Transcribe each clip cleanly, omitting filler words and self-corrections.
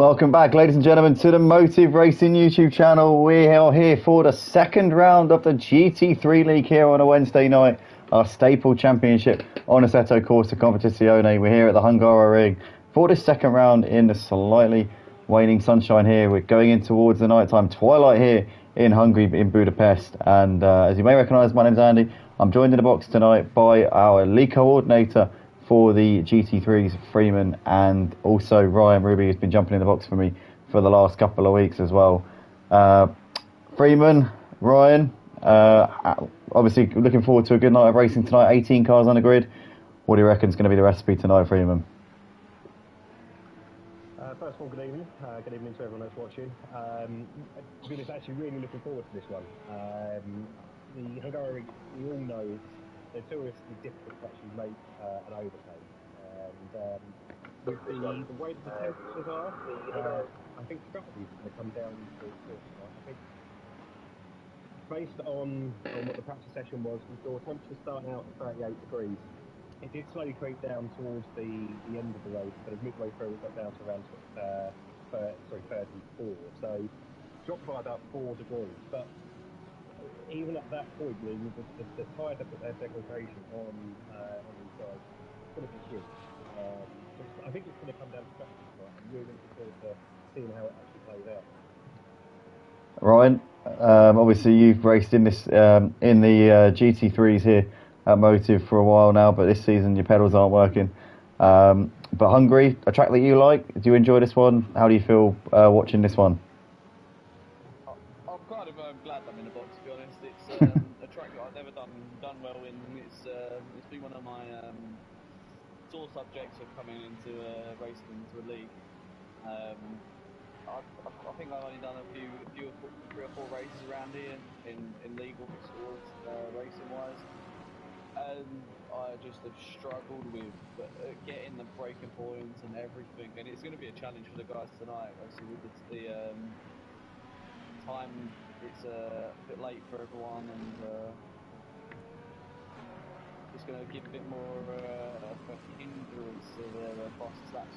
Welcome back, ladies and gentlemen, to the Motive Racing YouTube channel. We are here for the second round of the GT3 League here on a Wednesday night, our staple championship on Assetto Corsa Competizione. We're here at the Hungaroring for the second round in the slightly waning sunshine here. We're going in towards the nighttime twilight here in Hungary, in Budapest. And as you may recognise, my name's Andy. I'm joined in the box tonight by our league coordinator for the GT3s, Freeman, and also Ryan Ruby, who's been jumping in the box for me for the last couple of weeks as well. Freeman, Ryan, obviously looking forward to a good night of racing tonight. 18 cars on the grid. What do you reckon is going to be the recipe tonight, Freeman? First of all, good evening. Good evening to everyone that's watching. I'm actually really looking forward to this one. The Hungaroring, we all know, it's notoriously difficult to actually make an overtake. And with the way that the temperatures are, I think strategy is going to come down to I think based on what the practice session was, we saw temperatures starting out at 38 degrees. It did slowly creep down towards the end of the race, but as midway through it got down to around 34. So dropped by about 4 degrees. But even at that point, the tyre that put their degradation on these guys is going to be huge. I think it's going to come down to strategy. Right? I'm really looking forward to seeing how it actually plays out. Ryan, obviously you've raced in this in the GT3s here at Motive for a while now, but this season your pedals aren't working. But Hungary, a track that you like, do you enjoy this one? How do you feel watching this one? I'm kind of glad I'm in the box, to be honest. It's a track that I've never done well in. It's been one of my sore subjects of coming into racing into a league. I think I've only done three or four races around here in legal sort of racing wise. I just have struggled with getting the breaking points and everything, and it's going to be a challenge for the guys tonight. Obviously, with the time, it's a bit late for everyone, and it's going to give a bit more of a hindrance to their fastest laps.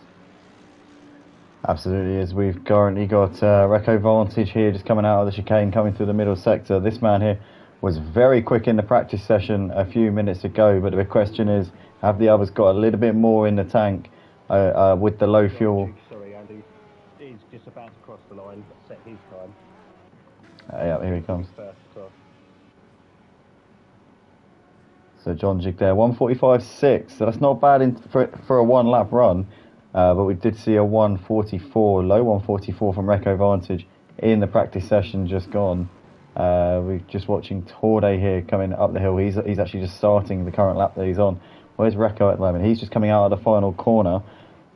Absolutely, as we've currently got Reco Vantage here just coming out of the chicane, coming through the middle sector. This man here was very quick in the practice session a few minutes ago, but the question is, have the others got a little bit more in the tank with the low fuel? Sorry, Andy. He's just about to cross the line, set his time. Yeah, here he comes. First across. So John Jig there, 1:45.6. So that's not bad for a one-lap run, but we did see a 1:44, low 1:44 from Reco Vantage in the practice session just gone. We're just watching Torde here coming up the hill. He's actually just starting the current lap that he's on. Where's Reco at the moment? He's just coming out of the final corner.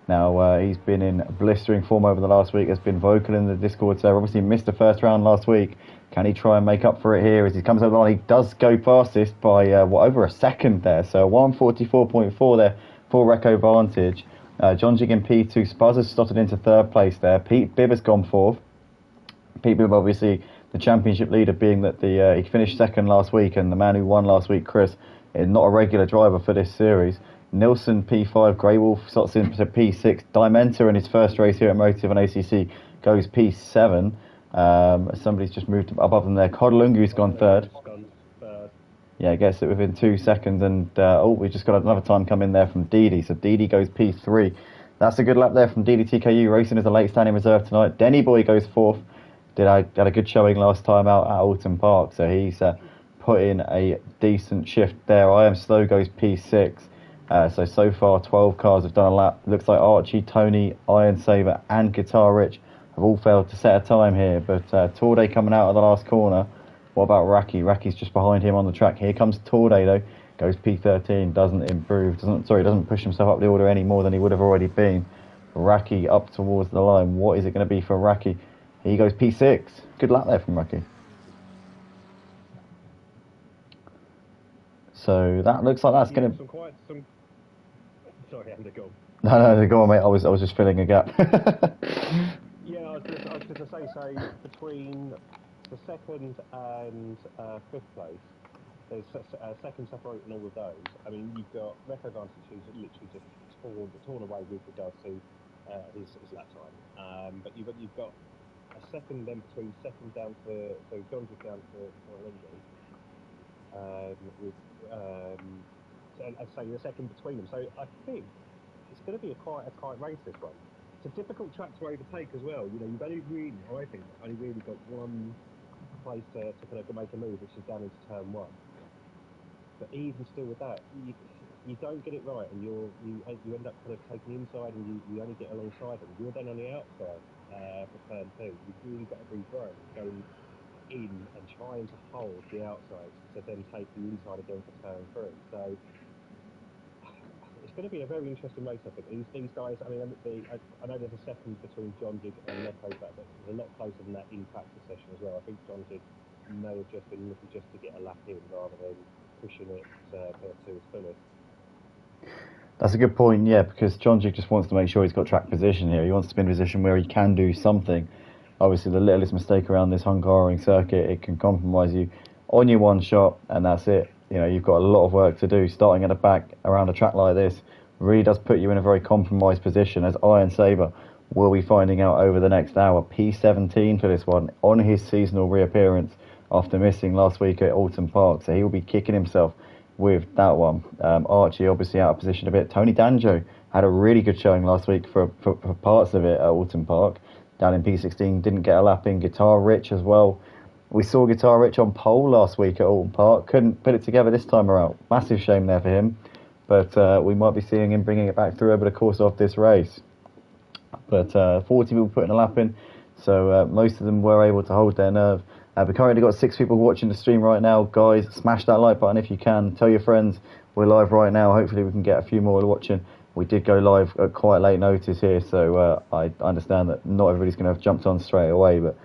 Now, he's been in blistering form over the last week. Has been vocal in the Discord server. Obviously missed the first round last week. Can he try and make up for it here as he comes over the line? He does go past this by, over a second there. So 1:44.4 there for Reco Vantage. John Jig in P2. Spuzz has slotted into third place there. Pete Bibb has gone fourth. Pete Bibb, obviously the championship leader, being that he finished second last week, and the man who won last week, Chris, is not a regular driver for this series. Nilsson P5, Grey Wolf slots into P6. Dimenter in his first race here at Motive on ACC goes P7. Somebody's just moved above them there. Kodalungu's gone third. Yeah, gets it within 2 seconds, and we just got another time come in there from Didi. So Didi goes P3. That's a good lap there from Didi TKU, racing as a late standing reserve tonight. Denny Boy goes fourth. Had a good showing last time out at Alton Park, so he's put in a decent shift there. I Am Slow goes P6. So far 12 cars have done a lap. Looks like Archie, Tony, Iron Saver and Guitar Rich have all failed to set a time here, but Torde coming out of the last corner. What about Raki? Raki's just behind him on the track. Here comes Torde though, goes P13, doesn't improve, doesn't push himself up the order any more than he would have already been. Raki up towards the line. What is it going to be for Raki? He goes P6. Good lap there from Raki. So that looks like that's going to... Sorry, Andy, go on. No, go on, mate. I was just filling a gap. Yeah, I was going to say, so between the second and fifth place, there's a second separating all of those. I mean, you've got Reco Vantage, who's literally just torn away with regards to his lap time. But you've got a second then between second down to so John's down to Lindy, with and I'd say the second between them. So I think it's going to be quite a tight race, this one. It's a difficult track to overtake as well. You know, you've only really, I think, only really got one place to kind of make a move, which is down into turn one. But even still with that, you don't get it right, and you end up kind of taking inside, and you only get alongside them. You're then on the outside for turn two. You've really got to be right, going in and trying to hold the outside to then take the inside again for turn three. So it's going to be a very interesting race, I think. These guys, I mean, I know there's a second between John Jig and Neco, but it's a lot closer than that in practice session as well. I think John Jig may have just been looking just to get a lap in rather than pushing it to its fullest. That's a good point, yeah, because John Jig just wants to make sure he's got track position here. He wants to be in a position where he can do something. Obviously, the littlest mistake around this Hungaroring circuit, it can compromise you on your one shot, and that's it. You know, you've got a lot of work to do. Starting at the back around a track like this really does put you in a very compromised position, as Iron Saber will be finding out over the next hour. P17 for this one, on his seasonal reappearance after missing last week at Alton Park, so he will be kicking himself with that one. Archie obviously out of position a bit. Tony Danjo had a really good showing last week for parts of it at Alton Park. Down in P16, didn't get a lap in. Guitar Rich as well. We saw Guitar Rich on pole last week at Alton Park. Couldn't put it together this time around. Massive shame there for him. But we might be seeing him bringing it back through over the course of this race. But 40 people putting a lap in, so most of them were able to hold their nerve. We've currently got 6 people watching the stream right now. Guys, smash that like button if you can. Tell your friends we're live right now. Hopefully we can get a few more watching. We did go live at quite late notice here, so I understand that not everybody's going to have jumped on straight away. But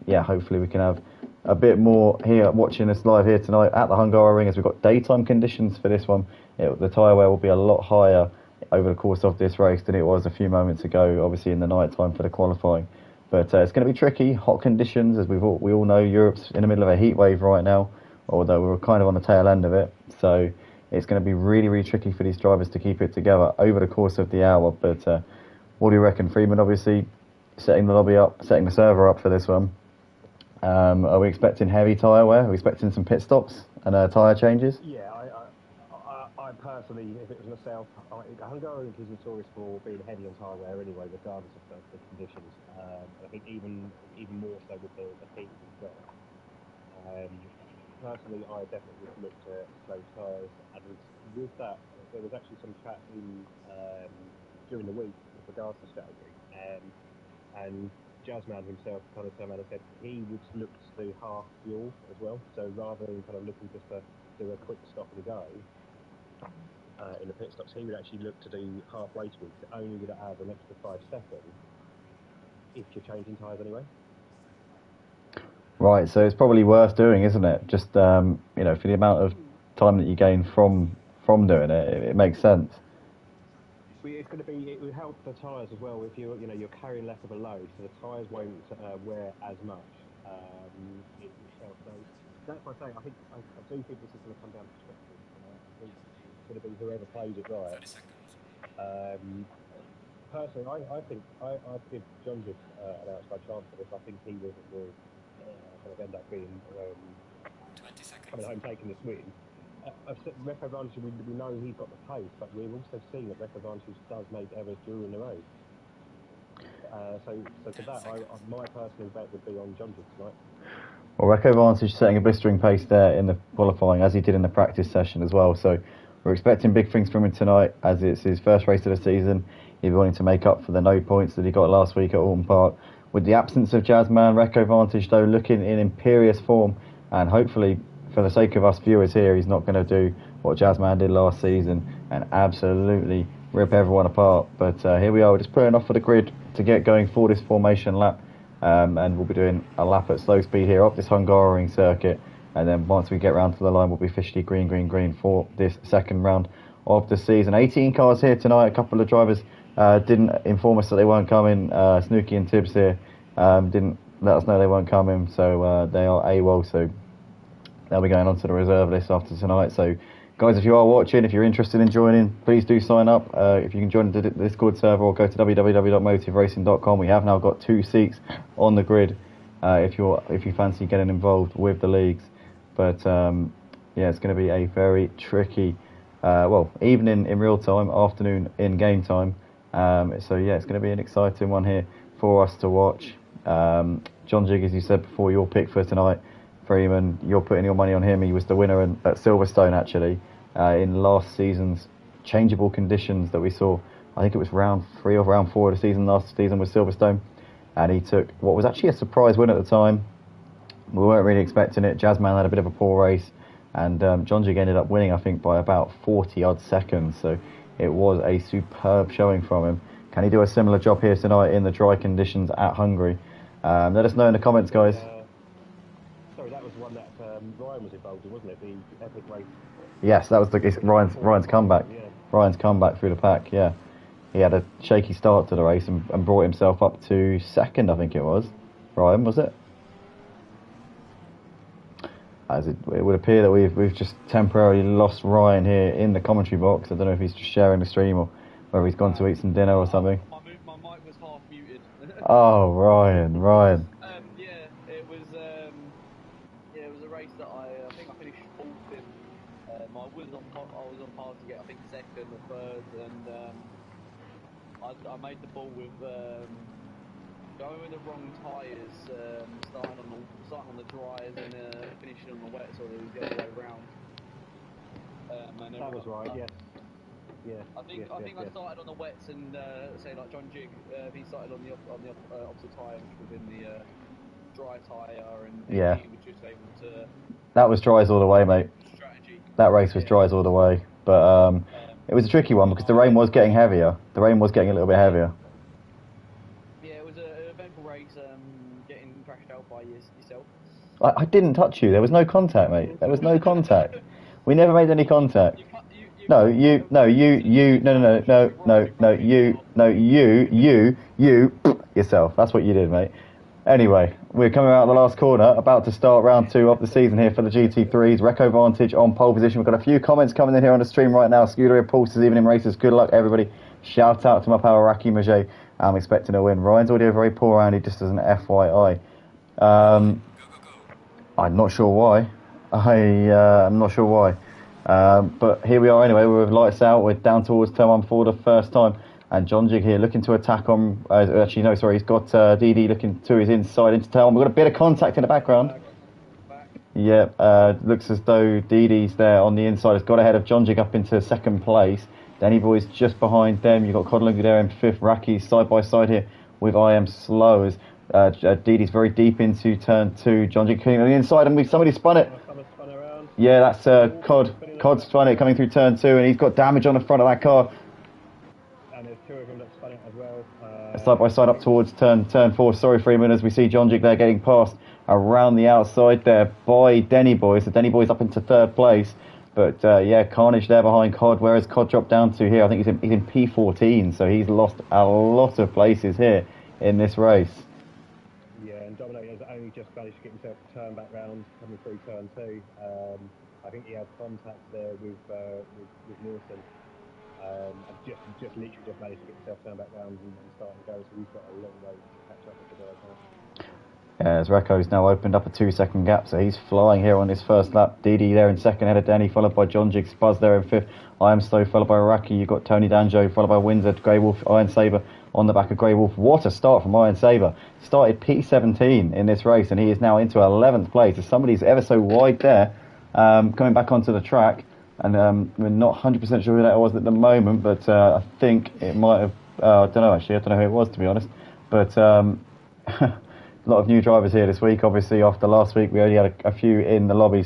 yeah, hopefully we can have a bit more here watching us live here tonight at the Hungaroring, as we've got daytime conditions for this one. The tyre wear will be a lot higher over the course of this race than it was a few moments ago, obviously in the night time for the qualifying. But it's going to be tricky, hot conditions, as we all know. Europe's in the middle of a heat wave right now, although we're kind of on the tail end of it. So it's going to be really, really tricky for these drivers to keep it together over the course of the hour. But what do you reckon, Freeman? Obviously, setting the lobby up, setting the server up for this one. Are we expecting heavy tyre wear? Are we expecting some pit stops and tyre changes? Yeah, I personally, if it was myself, Hungaroring is notorious for being heavy on tyre wear anyway, regardless of the conditions. I think even more so with the heat we've got. Personally, I definitely would look to slow tyres, and with that, there was actually some chat during the week with regards to strategy, and Jazzman himself kind of turned around and said he would look to do half fuel as well. So rather than kind of looking just to do a quick stop and go in the pit stops, he would actually look to do half race week, only would add an extra 5 seconds if you're changing tyres anyway. Right, so it's probably worth doing, isn't it? Just you know, for the amount of time that you gain from doing it, it makes sense. It's going to be, it would help the tyres as well if you're carrying less of a load, so the tyres won't wear as much. Itself. So that's why I say I do think this is going to come down to strategy. I think it's going to be whoever plays it right. Personally, I think I'd give John Jig an outside chance for this. I think he will kind of end up being coming home taking this win. Reco Vantage, we know he's got the pace, but we've also seen that Reco Vantage does make errors during the race. So to that, my personal bet would be on John Jig tonight. Well, Reco Vantage setting a blistering pace there in the qualifying, as he did in the practice session as well. So we're expecting big things from him tonight, as it's his first race of the season. He'll be wanting to make up for the no points that he got last week at Alton Park. With the absence of Jazzman, Reco Vantage, though, looking in imperious form, and hopefully, for the sake of us viewers here, he's not going to do what Jazzman did last season and absolutely rip everyone apart. But here we are, we're just putting off for the grid to get going for this formation lap. And we'll be doing a lap at slow speed here up this Hungaroring circuit, and then once we get round to the line we'll be officially green for this second round of the season. 18 cars here tonight. A couple of drivers didn't inform us that they weren't coming. Snooky and Tibbs here didn't let us know they weren't coming, so they are AWOL, so they'll be going on to the reserve list after tonight. So Guys, if you are watching, if you're interested in joining, please do sign up. If you can join the Discord server or go to www.motiveracing.com. We have now got 2 seats on the grid if you fancy getting involved with the leagues. But yeah, it's going to be a very tricky, evening in real time, afternoon in game time. So yeah, it's going to be an exciting one here for us to watch. John Jig, as you said before, your pick for tonight, Freeman, you're putting your money on him. He was the winner at Silverstone, actually, in last season's changeable conditions that we saw. I think it was round 3 or round 4 of the season. Last season was Silverstone. And he took what was actually a surprise win at the time. We weren't really expecting it. Jazzman had a bit of a poor race. And John Jig ended up winning, I think, by about 40-odd seconds. So it was a superb showing from him. Can he do a similar job here tonight in the dry conditions at Hungary? Let us know in the comments, guys. Sorry, that was the one that Ryan was involved in, wasn't it? The epic race. Yes, that was Ryan's comeback. Yeah. Ryan's comeback through the pack, yeah. He had a shaky start to the race and brought himself up to second, I think it was. Ryan, was it? As it would appear that we've just temporarily lost Ryan here in the commentary box. I don't know if he's just sharing the stream or whether he's gone to eat some dinner or something. My mic was half muted. Oh, Ryan. Yeah, it was a race that I think I finished 4th in. I was on par to get, I think, 2nd or 3rd, and I made the ball with going with the wrong tyres, starting on the dries and finishing on the wet, so it was the other way round. That was right, yes. Yeah. I think I started on the wets, and say like John Jig, he started on the opposite tyre, which was in the dry tyre, and yeah, he was just able to. That was dries all the way, mate. Strategy. That race was dries all the way, but it was a tricky one because the rain was getting heavier. The rain was getting a little bit heavier. Yeah, it was an eventful race. Getting crashed out by yourself. I didn't touch you. There was no contact, mate. There was no contact. We never made any contact. You yourself. That's what you did, mate. Anyway, we're coming out of the last corner, about to start round 2 of the season here for the GT3s. Reco Vantage on pole position. We've got a few comments coming in here on the stream right now. Scuderia Pulses, even in races. Good luck, everybody. Shout out to my pal Raki Maget. I'm expecting a win. Ryan's already a very poor round, just as an FYI. I'm not sure why. I'm not sure why. But here we are anyway. We're with lights out. We're down towards turn 1 for the first time. And John Jig here looking to attack on... he's got DD looking to his inside into turn 1. We've got a bit of contact in the background. Yeah, looks as though DD's there on the inside. Has got ahead of John Jig up into 2nd place. Danny Boy's just behind them. You've got Codlunga there in 5th. Raki side by side here with I Am Slow as DD's very deep into turn 2. John Jig on the inside, and somebody spun it. Yeah, that's Cod. Cod spun it coming through turn 2, and he's got damage on the front of that car. And there's 2 of them that spun it as well. Side by side up towards turn 4. Sorry, Freeman, as we see John Jig there getting passed around the outside there by Denny Boy. So Denny Boy's up into 3rd place. But yeah, carnage there behind Cod. Where has Cod dropped down to here? I think he's in P14, so he's lost a lot of places here in this race. Yeah, and Dominic has only just managed to get himself a turn back round coming through turn 2. I think he had contact there with Nielsen. And just literally managed to get himself turned back round and start to go, so he's got a long way to catch up with the guys now. Yeah, as Reko's now opened up a 2-second gap, so he's flying here on his first lap. DD there in 2nd, ahead of Danny, followed by John Jig. Spuzz there in 5th. I Am Slow, followed by Raki. You've got Tony Danjo, followed by Windsor, Grey Wolf, Iron Saber on the back of Grey Wolf. What a start from Iron Saber. Started P17 in this race, and he is now into 11th place. As somebody's ever so wide there, coming back onto the track. And we're not 100% sure who that was at the moment, but I think it might have... I don't know, actually. I don't know who it was, to be honest. But a lot of new drivers here this week. Obviously, after last week, we only had a few in the lobby,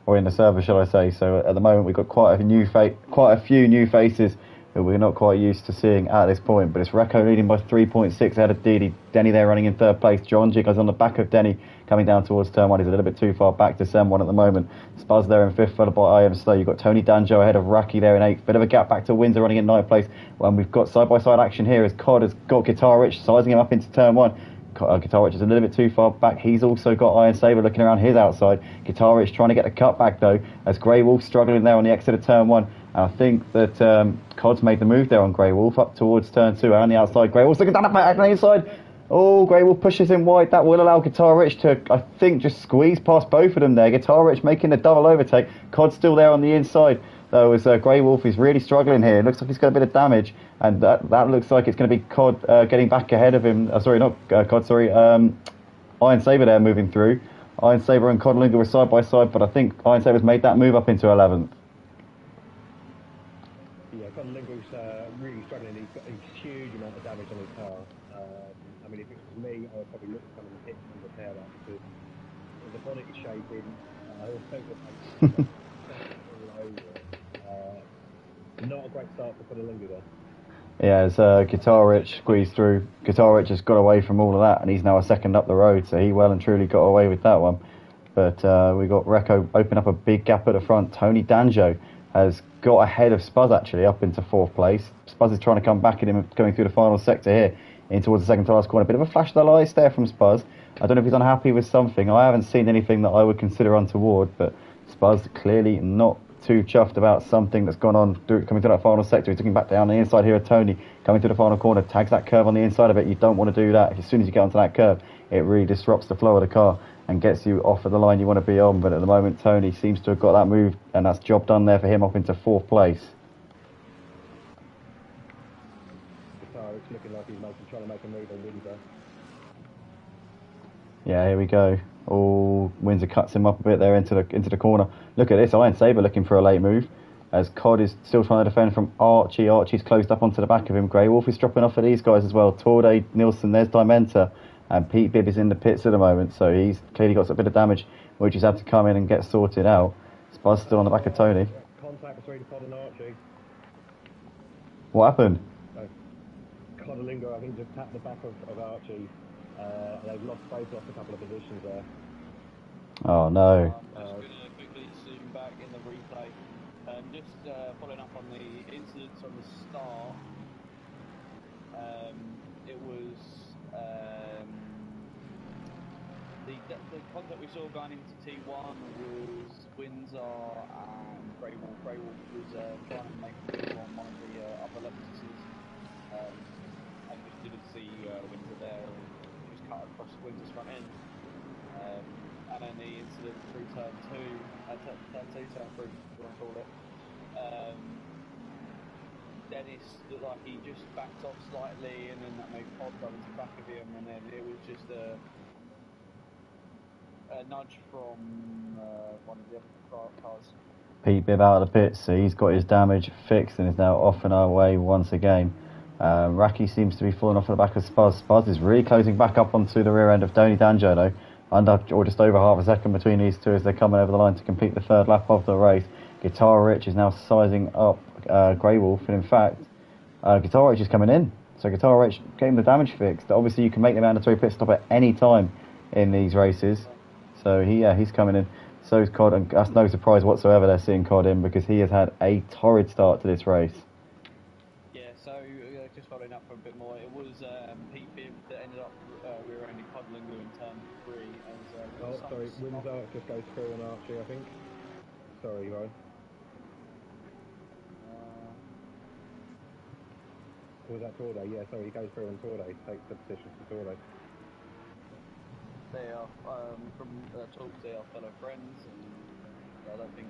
or in the server, shall I say. So at the moment, we've got quite a few new faces who we're not quite used to seeing at this point. But it's Reco leading by 3.6 ahead of Denny. Denny there running in 3rd place. John Jig is on the back of Denny coming down towards turn 1. He's a little bit too far back to Sem 1 at the moment. Spuzz there in 5th, followed by I Am Slow. You've got Tony Danjo ahead of Raki there in 8th. Bit of a gap back to Windsor running in 9th place. When we've got side-by-side action here as Cod has got Guitar Rich sizing him up into turn 1. Guitar Rich is a little bit too far back. He's also got Iron Saber looking around his outside. Guitar Rich trying to get the cut back though, as Grey Wolf struggling there on the exit of turn 1. And I think that Cod's made the move there on Grey Wolf up towards turn 2. On the outside, Grey Wolf's looking down the back on the inside. Oh, Grey Wolf pushes him wide. That will allow Guitar Rich to, I think, just squeeze past both of them there. Guitar Rich making the double overtake. Cod's still there on the inside. Though, as Grey Wolf is really struggling here. It looks like he's got a bit of damage. And that looks like it's going to be Cod getting back ahead of him. Sorry, not Cod, sorry. Iron Saber there moving through. Iron Saber and Codlinga were side by side, but I think Iron Saber's made that move up into 11th. Yeah, Codlinga's really struggling. He's got a huge amount of damage on his car. I mean, if it was me, I would probably look to come and hit and repair that because the bonnet is shaking. Not a great start for Codlinga there. Yeah, as Guitar Rich squeezed through. Guitar Rich has got away from all of that, and he's now a second up the road, so he well and truly got away with that one. But we got Recco open up a big gap at the front. Tony Danjo has got ahead of Spuzz actually up into 4th place. Spuzz is trying to come back at him going through the final sector here in towards the second to last corner. A bit of a flash of the lights there from Spuzz. I don't know if he's unhappy with something. I haven't seen anything that I would consider untoward, but Spuzz clearly not too chuffed about something that's gone on coming to that final sector. He's looking back down the inside here at Tony, coming to the final corner, tags that curve on the inside of it. You don't want to do that. As soon as you get onto that curve, it really disrupts the flow of the car and gets you off of the line you want to be on. But at the moment, Tony seems to have got that move, and that's job done there for him up into 4th place. It's looking like he's trying to make a move on Windsor. Yeah, here we go. Oh, Windsor cuts him up a bit there into the corner. Look at this, Iron Saber looking for a late move, as Cod is still trying to defend from Archie. Archie's closed up onto the back of him. Grey Wolf is dropping off for these guys as well. Torde, Nielsen, there's Dimenta, and Pete Bibb is in the pits at the moment, so he's clearly got a bit of damage, which he's had to come in and get sorted out. Spuzz still on the back of Tony. Contact between Cod and Archie. What happened? Codlinga, I think, just tapped the back of Archie. They've both lost a couple of positions there. Oh no. I'm just going to quickly zoom back in the replay. Just following up on the incidents on the start. It was the contact we saw going into T1 was Windsor and Grey Wolf. Grey Wolf was trying to make a move on one of the upper levels. I just didn't see Windsor there. Just cut across Windsor's front end. And then the incident through turn 3, if you want to call it. Dennis looked like he just backed off slightly, and then that made Pod run into the back of him, and then it was just a nudge from one of the other cars. Pete Bibb out of the pits, so he's got his damage fixed and is now off and our way once again. Raki seems to be falling off the back of Spuzz. Spuzz is really closing back up onto the rear end of Tony Danjo though. Under or just over half a second between these two as they're coming over the line to complete the 3rd lap of the race. Guitar Rich is now sizing up Grey Wolf, and in fact, Guitar Rich is coming in. So Guitar Rich getting the damage fixed. Obviously, you can make the mandatory pit stop at any time in these races. So he's coming in. So is Cod, and that's no surprise whatsoever they're seeing Cod in because he has had a torrid start to this race. Yeah, so just following up for a bit more, it was Pete Bibb that ended up rear-ending Codlinga in turn 3. Sorry, Windsor just goes through on Archie, I think. Sorry, Ryan. Was that Torde? Yeah, sorry, he goes through on Torde, takes the position for Torde. They are, from talks, they are fellow friends, and I don't think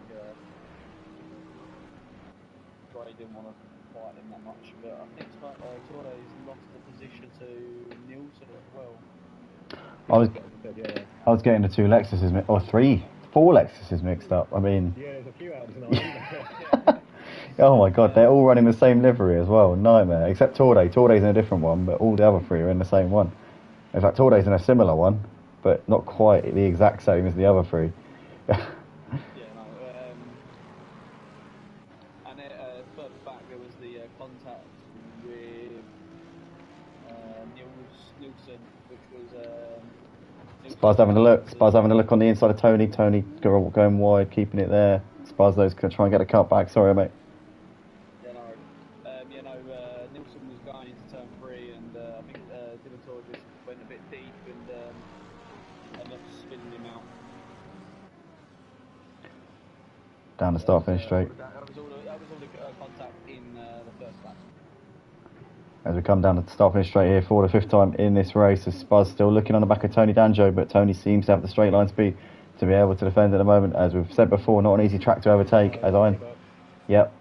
Gray didn't want to fight him that much, but I think Torde's lost the position to Nielsen as well. I was getting the 2 Lexuses, or 4 Lexuses mixed up. I mean... Yeah, there's a few out tonight. Oh my god, they're all running the same livery as well. Nightmare. Except Torde. Torde's in a different one, but all the other 3 are in the same one. In fact, Torde's in a similar one, but not quite the exact same as the other 3. And further back there was the contact with Nielsen, which was Spuzz having a look. Spuzz having a look on the inside of Tony. Tony going wide, keeping it there. Spuzz those going to try and get a cut back. Sorry, mate. Nielsen was going into turn 3, and I think Divitor just went a bit deep and ended up spinning him out. Down the start finish straight. That was all the contact in the first lap. As we come down the start finish straight here for the 5th time in this race, as Spuz still looking on the back of Tony Danjo, but Tony seems to have the straight line speed to be able to defend at the moment. As we've said before, not an easy track to overtake. As yep.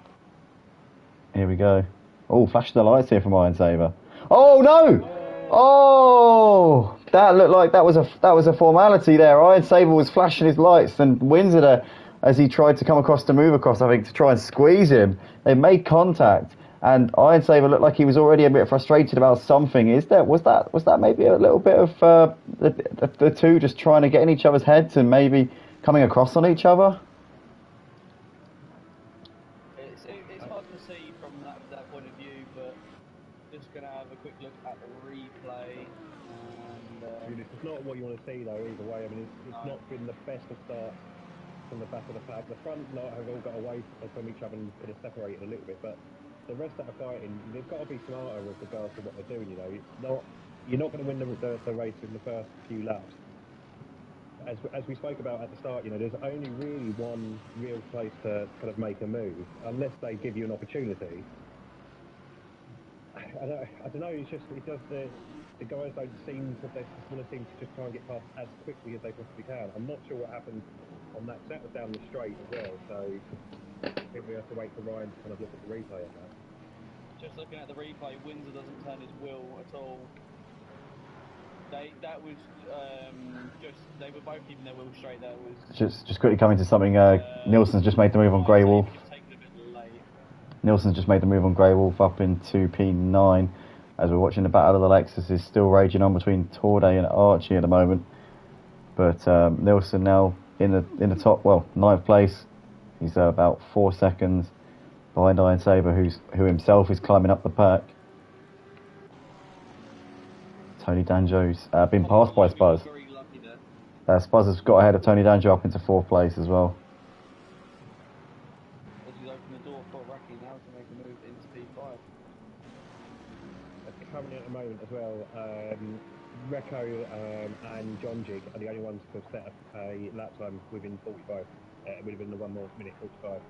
Here we go. Oh, flash the lights here from Iron Saber. Oh no! Oh, that looked like that was a formality there. Iron Saber was flashing his lights, and Windsor there, as he tried to come across to move across, I think, to try and squeeze him. They made contact, and Iron Saber looked like he was already a bit frustrated about something. Was that maybe a little bit of the two just trying to get in each other's heads and maybe coming across on each other? It's hard to see from that point of view, but just going to have a quick look at the replay. And it's not what you want to see though either way. I mean, it's not been the best of starts from the back of the pack. The front lot have all got away from each other and sort of separated a little bit, but the rest that are fighting, they've got to be smarter with regards to what they're doing. You know, you're not going to win the race in the first few laps. As we spoke about at the start, you know, there's only really one real place to kind of make a move, unless they give you an opportunity. I don't know. It's just the guys don't seem to. They want to seem to just try and get past as quickly as they possibly can. I'm not sure what happened on that. That was down the straight as well. So I think we have to wait for Ryan to kind of look at the replay of that. Just looking at the replay, Windsor doesn't turn his wheel at all. That was they were both keeping their wheel straight. That was just quickly coming to something. Nielsen's just made the move on Grey Wolf. Nielsen's just made the move on Grey Wolf up into P9. As we're watching the battle of the Lexus is still raging on between Torday and Archie at the moment. But Nielsen now in the top, 9th place. He's about 4 seconds behind Iron Saber, who himself is climbing up the pack. Tony Danjo's been passed by Spuz. Spuz has got ahead of Tony Danjo up into 4th place as well. As he's opened the door for Rocky now to make a move into P5. Currently at the moment as well, Recco and John Jig are the only ones to have set up a lap time within 45. It would have been the 1 more minute 45.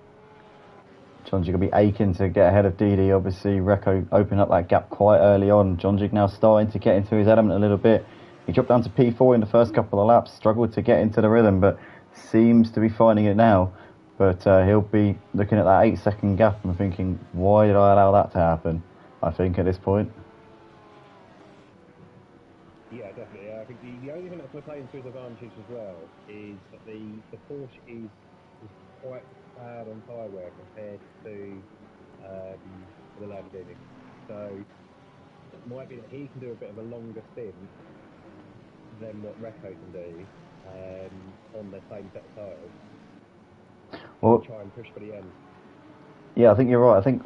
John Jig will be aching to get ahead of Didi. Obviously, Recco opened up that gap quite early on. John Jig now starting to get into his element a little bit. He dropped down to P4 in the first couple of laps, struggled to get into the rhythm, but seems to be finding it now. But he'll be looking at that 8-second gap and thinking, why did I allow that to happen? I think at this point. Yeah, definitely. I think the only thing that's going to play into his advantage as well is that the Porsche is quite bad on tyre wear compared to the Lamborghini. So it might be that he can do a bit of a longer stint than what Recco can do on the same set of tyres. Well, try and push for the end. Yeah, I think you're right. I think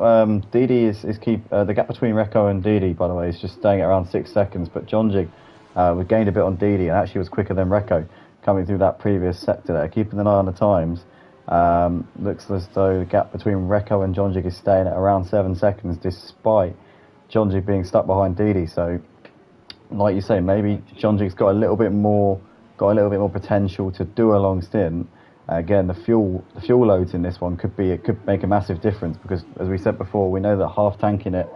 Didi is keep the gap between Recco and Didi, by the way, is just staying at around 6 seconds. But John Jig, we gained a bit on Didi and actually was quicker than Recco coming through that previous sector there. Keeping an eye on the times, looks as though the gap between Recco and John Jig is staying at around 7 seconds, despite John Jig being stuck behind Didi. So, like you say, maybe John Jig's got a little bit more potential to do a long stint. Again, the fuel loads in this one could make a massive difference because, as we said before, we know that half tanking it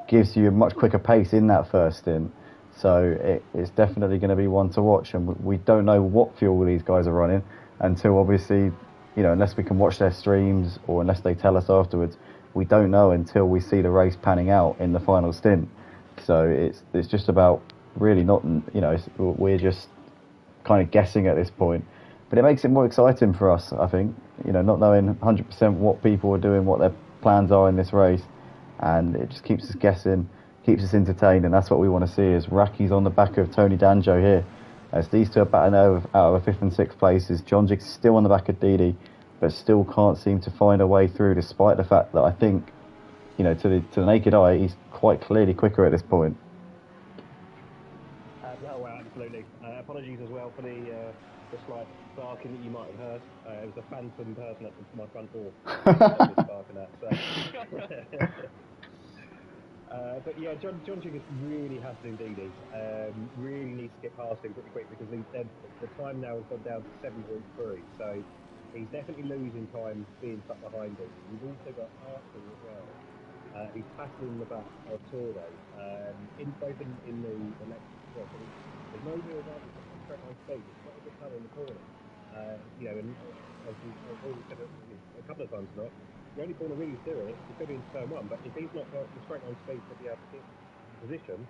gives you a much quicker pace in that first stint. So it's definitely going to be one to watch, and we don't know what fuel these guys are running until, obviously, unless we can watch their streams or unless they tell us afterwards, we don't know until we see the race panning out in the final stint. So it's just about really not, we're just kind of guessing at this point. But it makes it more exciting for us, I think, not knowing 100% what people are doing, what their plans are in this race. And it just keeps us guessing, keeps us entertained, and that's what we want to see is Racky's on the back of Tony Danjo here. As these two are batting out of 5th and 6th places, John Jig's still on the back of Didi, but still can't seem to find a way through, despite the fact that I think, to the naked eye, he's quite clearly quicker at this point. Absolutely. Apologies as well for the slight barking that you might have heard. It was a phantom person at my front door. Barking at, so. But yeah, John Jiggers really has to do DD. Really needs to get past him pretty quick because the time now has gone down to 7.3. So he's definitely losing time being stuck behind him. We've also got Arthur as well. He's passing in the back of Toro. Both in the electric as well. So there's no real advantage on straight line speed. It's not a good colour in the corner. And as we've already said a couple of times now, the only corner really doing it is going to be in turn one, but if he's not got the straight line speed to be able to get position,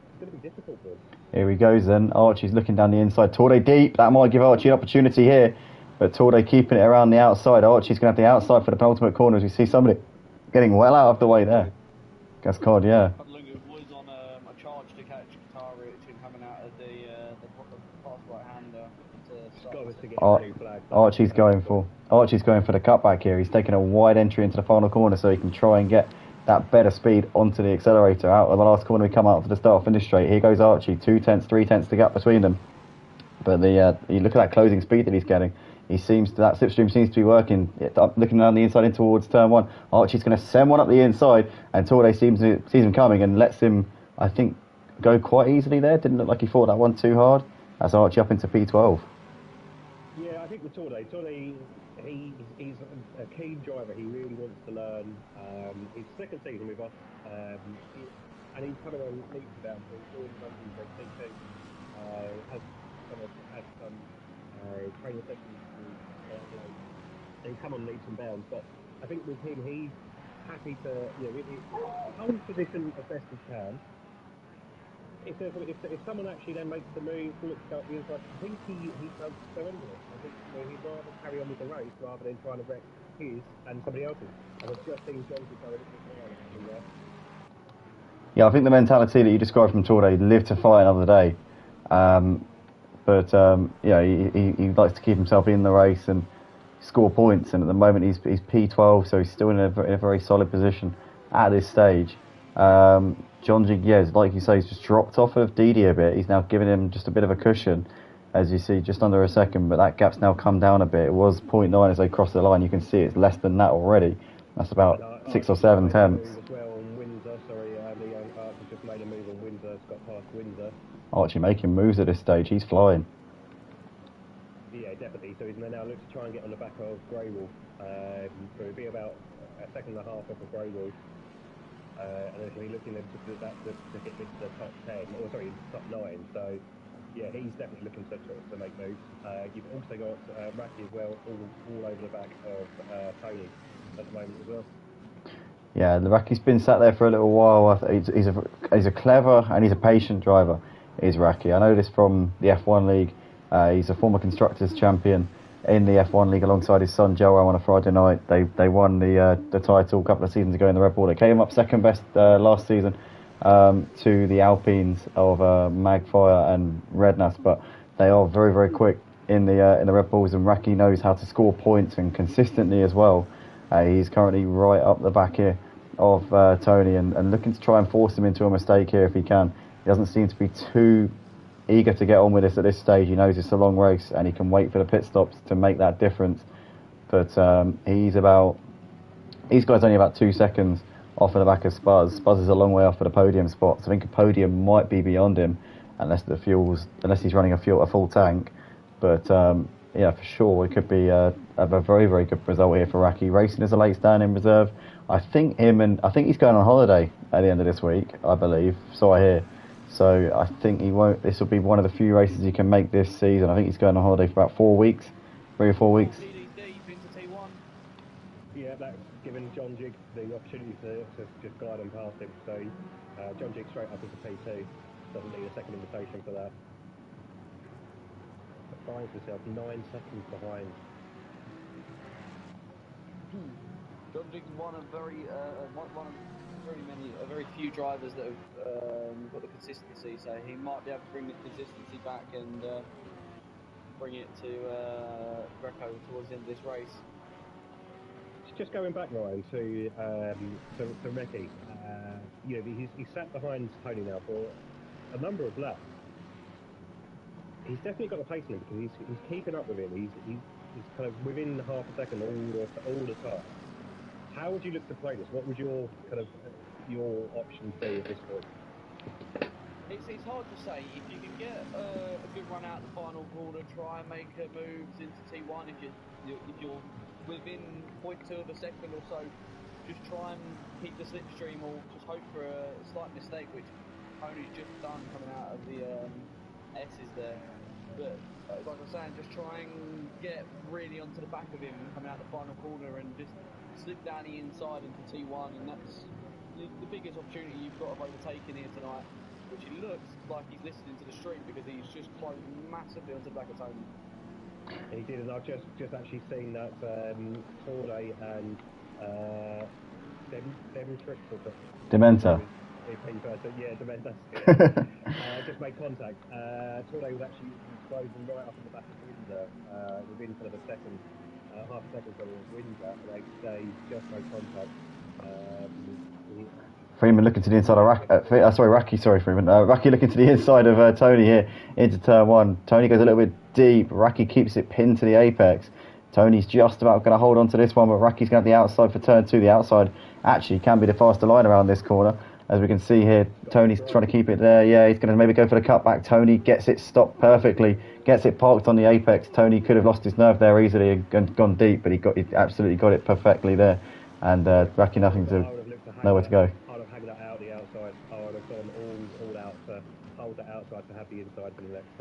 it's going to be difficult for him. Here he goes then. Archie's looking down the inside. Torde deep. That might give Archie an opportunity here, but Torde keeping it around the outside. Archie's going to have the outside for the penultimate corner as we see somebody getting well out of the way there. Gascard, yeah. Was on a charge to catch Qatar Richard coming out of the fast right-hander Archie's going for the cutback here. He's taking a wide entry into the final corner so he can try and get that better speed onto the accelerator. Out of the last corner we come out for the start finish straight. Here goes Archie, 2 tenths, 3 tenths to gap between them. But you look at that closing speed that he's getting. That slipstream seems to be working. Looking down the inside in towards turn one. Archie's going to send one up the inside, and Torde sees him coming and lets him, I think, go quite easily there. Didn't look like he fought that one too hard. That's Archie up into P12. Yeah, I think with Torde, he's a keen driver. He really wants to learn. His second season with us, and he's kind of on leaps and bounds. He's doing something for T2. Has some training sessions. He's come on leaps and bounds, but I think with him, he's happy to hold position as best he can. If someone actually then makes the move, looks out the inside, I think he does so anyway. I think he'd rather carry on with the race rather than trying to wreck his and somebody else's. And I've just seen Jones go a little bit more. Yeah, I think the mentality that you described from Torde, live to fight another day. He likes to keep himself in the race and score points. And at the moment, he's P12, so he's still in a very solid position at this stage. John Jig, like you say, he's just dropped off of Didi a bit. He's now giving him just a bit of a cushion, as you see, just under a second. But that gap's now come down a bit. It was 0.9 as they cross the line. You can see it's less than that already. That's about 6 or 7 tenths. Just made a move on Windsor. It's got past Windsor. Archie making moves at this stage. He's flying. Yeah, definitely. So he's now look to try and get on the back of Greywolf. So it'll be about a second and a half off of Greywolf. And then he'll be looking to get this to the top 10, or sorry, top 9. So, yeah, he's definitely looking to make moves. You've also got Racky as well, all over the back of Tony at the moment as well. Yeah, the Racky's been sat there for a little while. He's a clever and he's a patient driver, is Racky. I know this from the F1 League. He's a former Constructors champion in the F1 League alongside his son Joe on a Friday night. They won the title a couple of seasons ago in the Red Bull. They came up second best last season to the Alpines of Magfire and Rednas, but they are very, very quick in the Red Bulls, and Racky knows how to score points and consistently as well. He's currently right up the back here of Tony and looking to try and force him into a mistake here if he can. He doesn't seem to be too eager to get on with this at this stage. He knows it's a long race and he can wait for the pit stops to make that difference. But he's only about 2 seconds off of the back of Spuzz. Spuzz is a long way off for the podium spot, so I think a podium might be beyond him unless he's running a full tank. But yeah, for sure, it could be a very, very good result here for Racky. Racing as a late stand in reserve. I think he's going on holiday at the end of this week, I believe. So I hear. So I think he won't. This will be one of the few races he can make this season. I think he's going on holiday for about 4 weeks, 3 or 4 weeks. Yeah, that's given John Jig the opportunity to just glide on past him. So John Jig straight up into P2. Doesn't need a second invitation for that. Finds himself 9 seconds behind. John Jig's one of very few drivers that have got the consistency, so he might be able to bring the consistency back and bring it to Greco towards the end of this race. Just going back, Ryan, to Recce. He's sat behind Tony now for a number of laps. He's definitely got the pace in him because he's keeping up with him. He's kind of within half a second all the time. How would you look to play this? What would your kind of your option B at this point? It's hard to say. If you can get a good run out the final corner, try and make moves into T1. If you're within 0.2 of a second or so, just try and keep the slipstream or just hope for a slight mistake, which Tony's just done coming out of the S's there. But like I was saying, just try and get really onto the back of him coming out the final corner and just slip down the inside into T1, and that's the biggest opportunity you've got of overtaking here tonight, which it looks like he's listening to the stream because he's just closed massively onto the back of Tony. He did, and I've just actually seen that Corday and Dementa. Yeah, Dementa. Just made contact. Corday was actually closing right up in the back of Windsor, within kind of a second, half a second from Windsor, and they just made contact. Freeman looking to the inside of Raki, Freeman. Raki looking to the inside of Tony here into turn one. Tony goes a little bit deep. Raki keeps it pinned to the apex. Tony's just about going to hold on to this one, but Raki's going to the outside for turn two. The outside actually can be the faster line around this corner. As we can see here, Tony's trying to keep it there. Yeah, he's going to maybe go for the cutback. Tony gets it stopped perfectly, gets it parked on the apex. Tony could have lost his nerve there easily and gone deep, but he absolutely got it perfectly there. And Raki nowhere to go. I'd have hagged that out the outside. I would have gone all out to hold that outside to have the inside for the next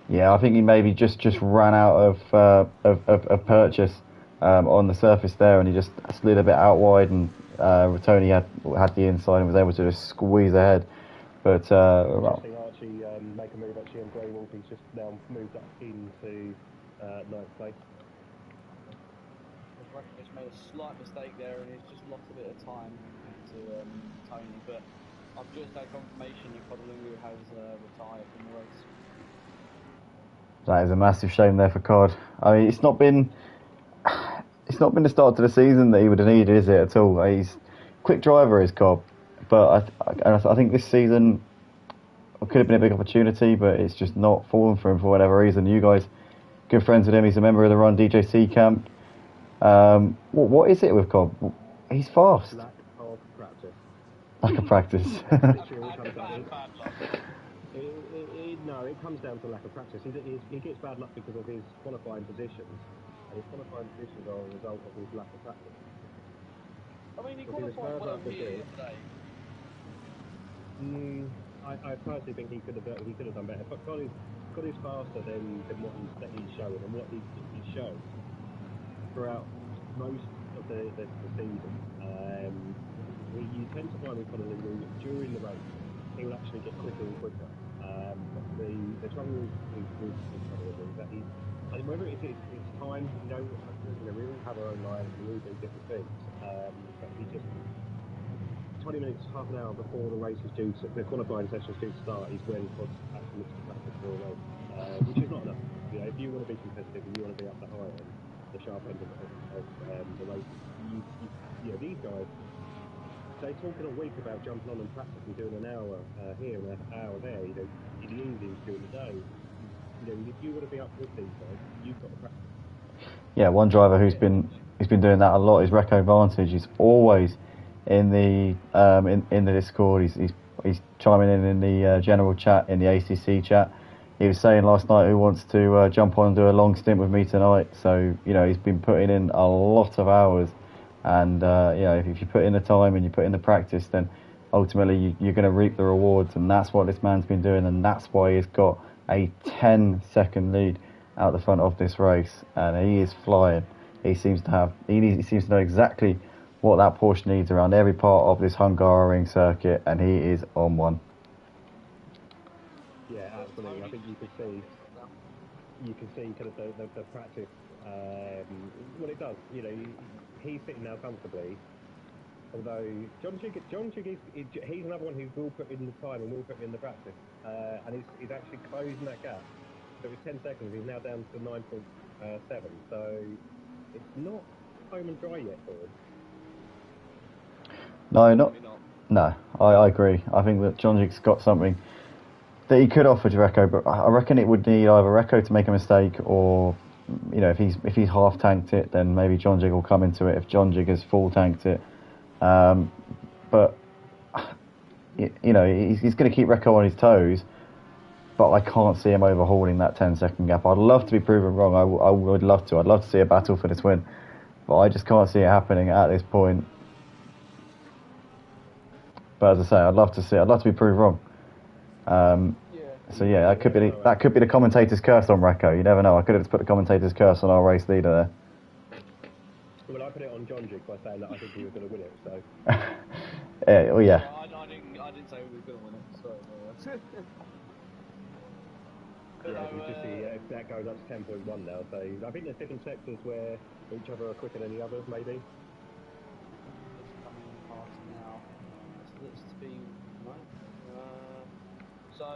Yeah, I think he maybe just ran out of purchase on the surface there, and he just slid a bit out wide, and Tony had the inside and was able to just squeeze ahead. But Archie make a move actually on Grey Wolf. He's just now moved up into ninth place. Just made a slight mistake there, and he's just lost a bit of time to Tony. But I've just had confirmation that Kodalungu has retired from the race. That is a massive shame there for Cod. I mean, it's not been the start to the season that he would have needed, is it, at all? He's a quick driver, is Cobb, but I think this season could have been a big opportunity, but it's just not fallen for him for whatever reason. You guys, good friends with him. He's a member of the Run DJC camp. What is it with Cobb? He's fast. Lack of practice. Lack of practice. No, it comes down to lack of practice. He gets bad luck because of his qualifying positions, and his qualifying positions are a result of his lack of practice. I mean, he qualified well here today. I personally think he could have done better. But God is faster than what he's showing, and what he's shown throughout most of the season. You tend to find with Kodalungu during the race, he will actually get quicker and quicker. The trouble with Kodalungu is that whether it's time, we all have our own lives, we all do different things. But he just 20 minutes, half an hour before the race is due, the qualifying session is due to start, is when Kod's actually looks to practice for a race, which is not enough. If you want to be competitive and you want to be up the high end, the sharp end of the race, these guys, they talk in a week about jumping on and practicing, doing an hour here and an hour there, in the evenings during the day. If you want to be up with these guys, you've got to practice. Yeah, one driver who's been doing that a lot is Reco Vantage. He's always in the Discord. He's chiming in the general chat, in the ACC chat. He was saying last night who wants to jump on and do a long stint with me tonight. So he's been putting in a lot of hours, and if you put in the time and you put in the practice, then ultimately you're going to reap the rewards, and that's what this man's been doing, and that's why he's got a 10-second lead out the front of this race, and he is flying. He seems to know exactly what that Porsche needs around every part of this Hungaroring circuit, and he is on one. Yeah, absolutely. I think you can see kind of the practice. What it does, he's sitting now comfortably. Although John Chig he's another one who will put in the time and will put in the practice, and he's actually closing that gap. So it was 10 seconds. He's now down to 9.7. So it's not home and dry yet for him. No, I agree. I think that John Chig's got something that he could offer to Reco, but I reckon it would need either Reco to make a mistake, or if he's half tanked it, then maybe John Chig will come into it. If John Chig has full tanked it, But you know, he's going to keep Recco on his toes. But I can't see him overhauling that 10-second gap. I'd love to be proven wrong. I would love to. I'd love to see a battle for this win, but I just can't see it happening at this point. But as I say, I'd love to be proved wrong. So yeah, that could be the commentator's curse on Recco. You never know. I could have just put the commentator's curse on our race leader there. Well, I put it on John Jig by saying that I think he was going to win it. So. Yeah. Well, yeah. I didn't say we were going to win it. Sorry. Yeah, we just see that goes up to 10.1 now. So I think there's different sectors where each other are quicker than the others, maybe. Just coming past now. Let's be no. So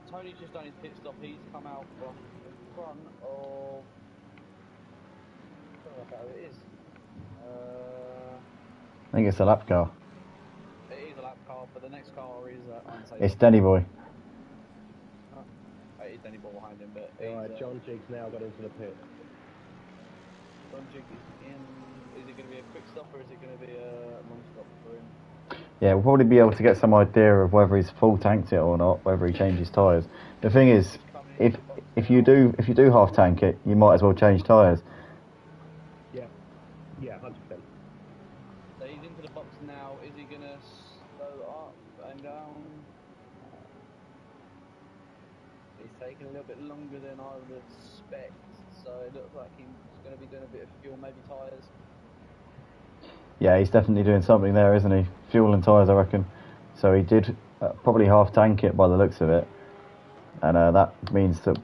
Tony's just done his pit stop. He's come out from in front of. I don't know how it is. I think it's a lap car. It is a lap car, but the next car is unsafe. It's Denny Boy. It is Denny Boy behind him, but John Jig's now got into the pit. John Jig is in. Is it going to be a quick stop or is it going to be a long stop for him? Yeah, we'll probably be able to get some idea of whether he's full tanked it or not, whether he changes tyres. The thing is, if you do half tank it, you might as well change tyres. Yeah, 100%. So he's into the box now. Is he going to slow up and down? He's taking a little bit longer than I would expect, so it looks like he's going to be doing a bit of fuel, maybe tyres. Yeah, he's definitely doing something there, isn't he? Fuel and tyres, I reckon. So he did probably half tank it by the looks of it. And that means that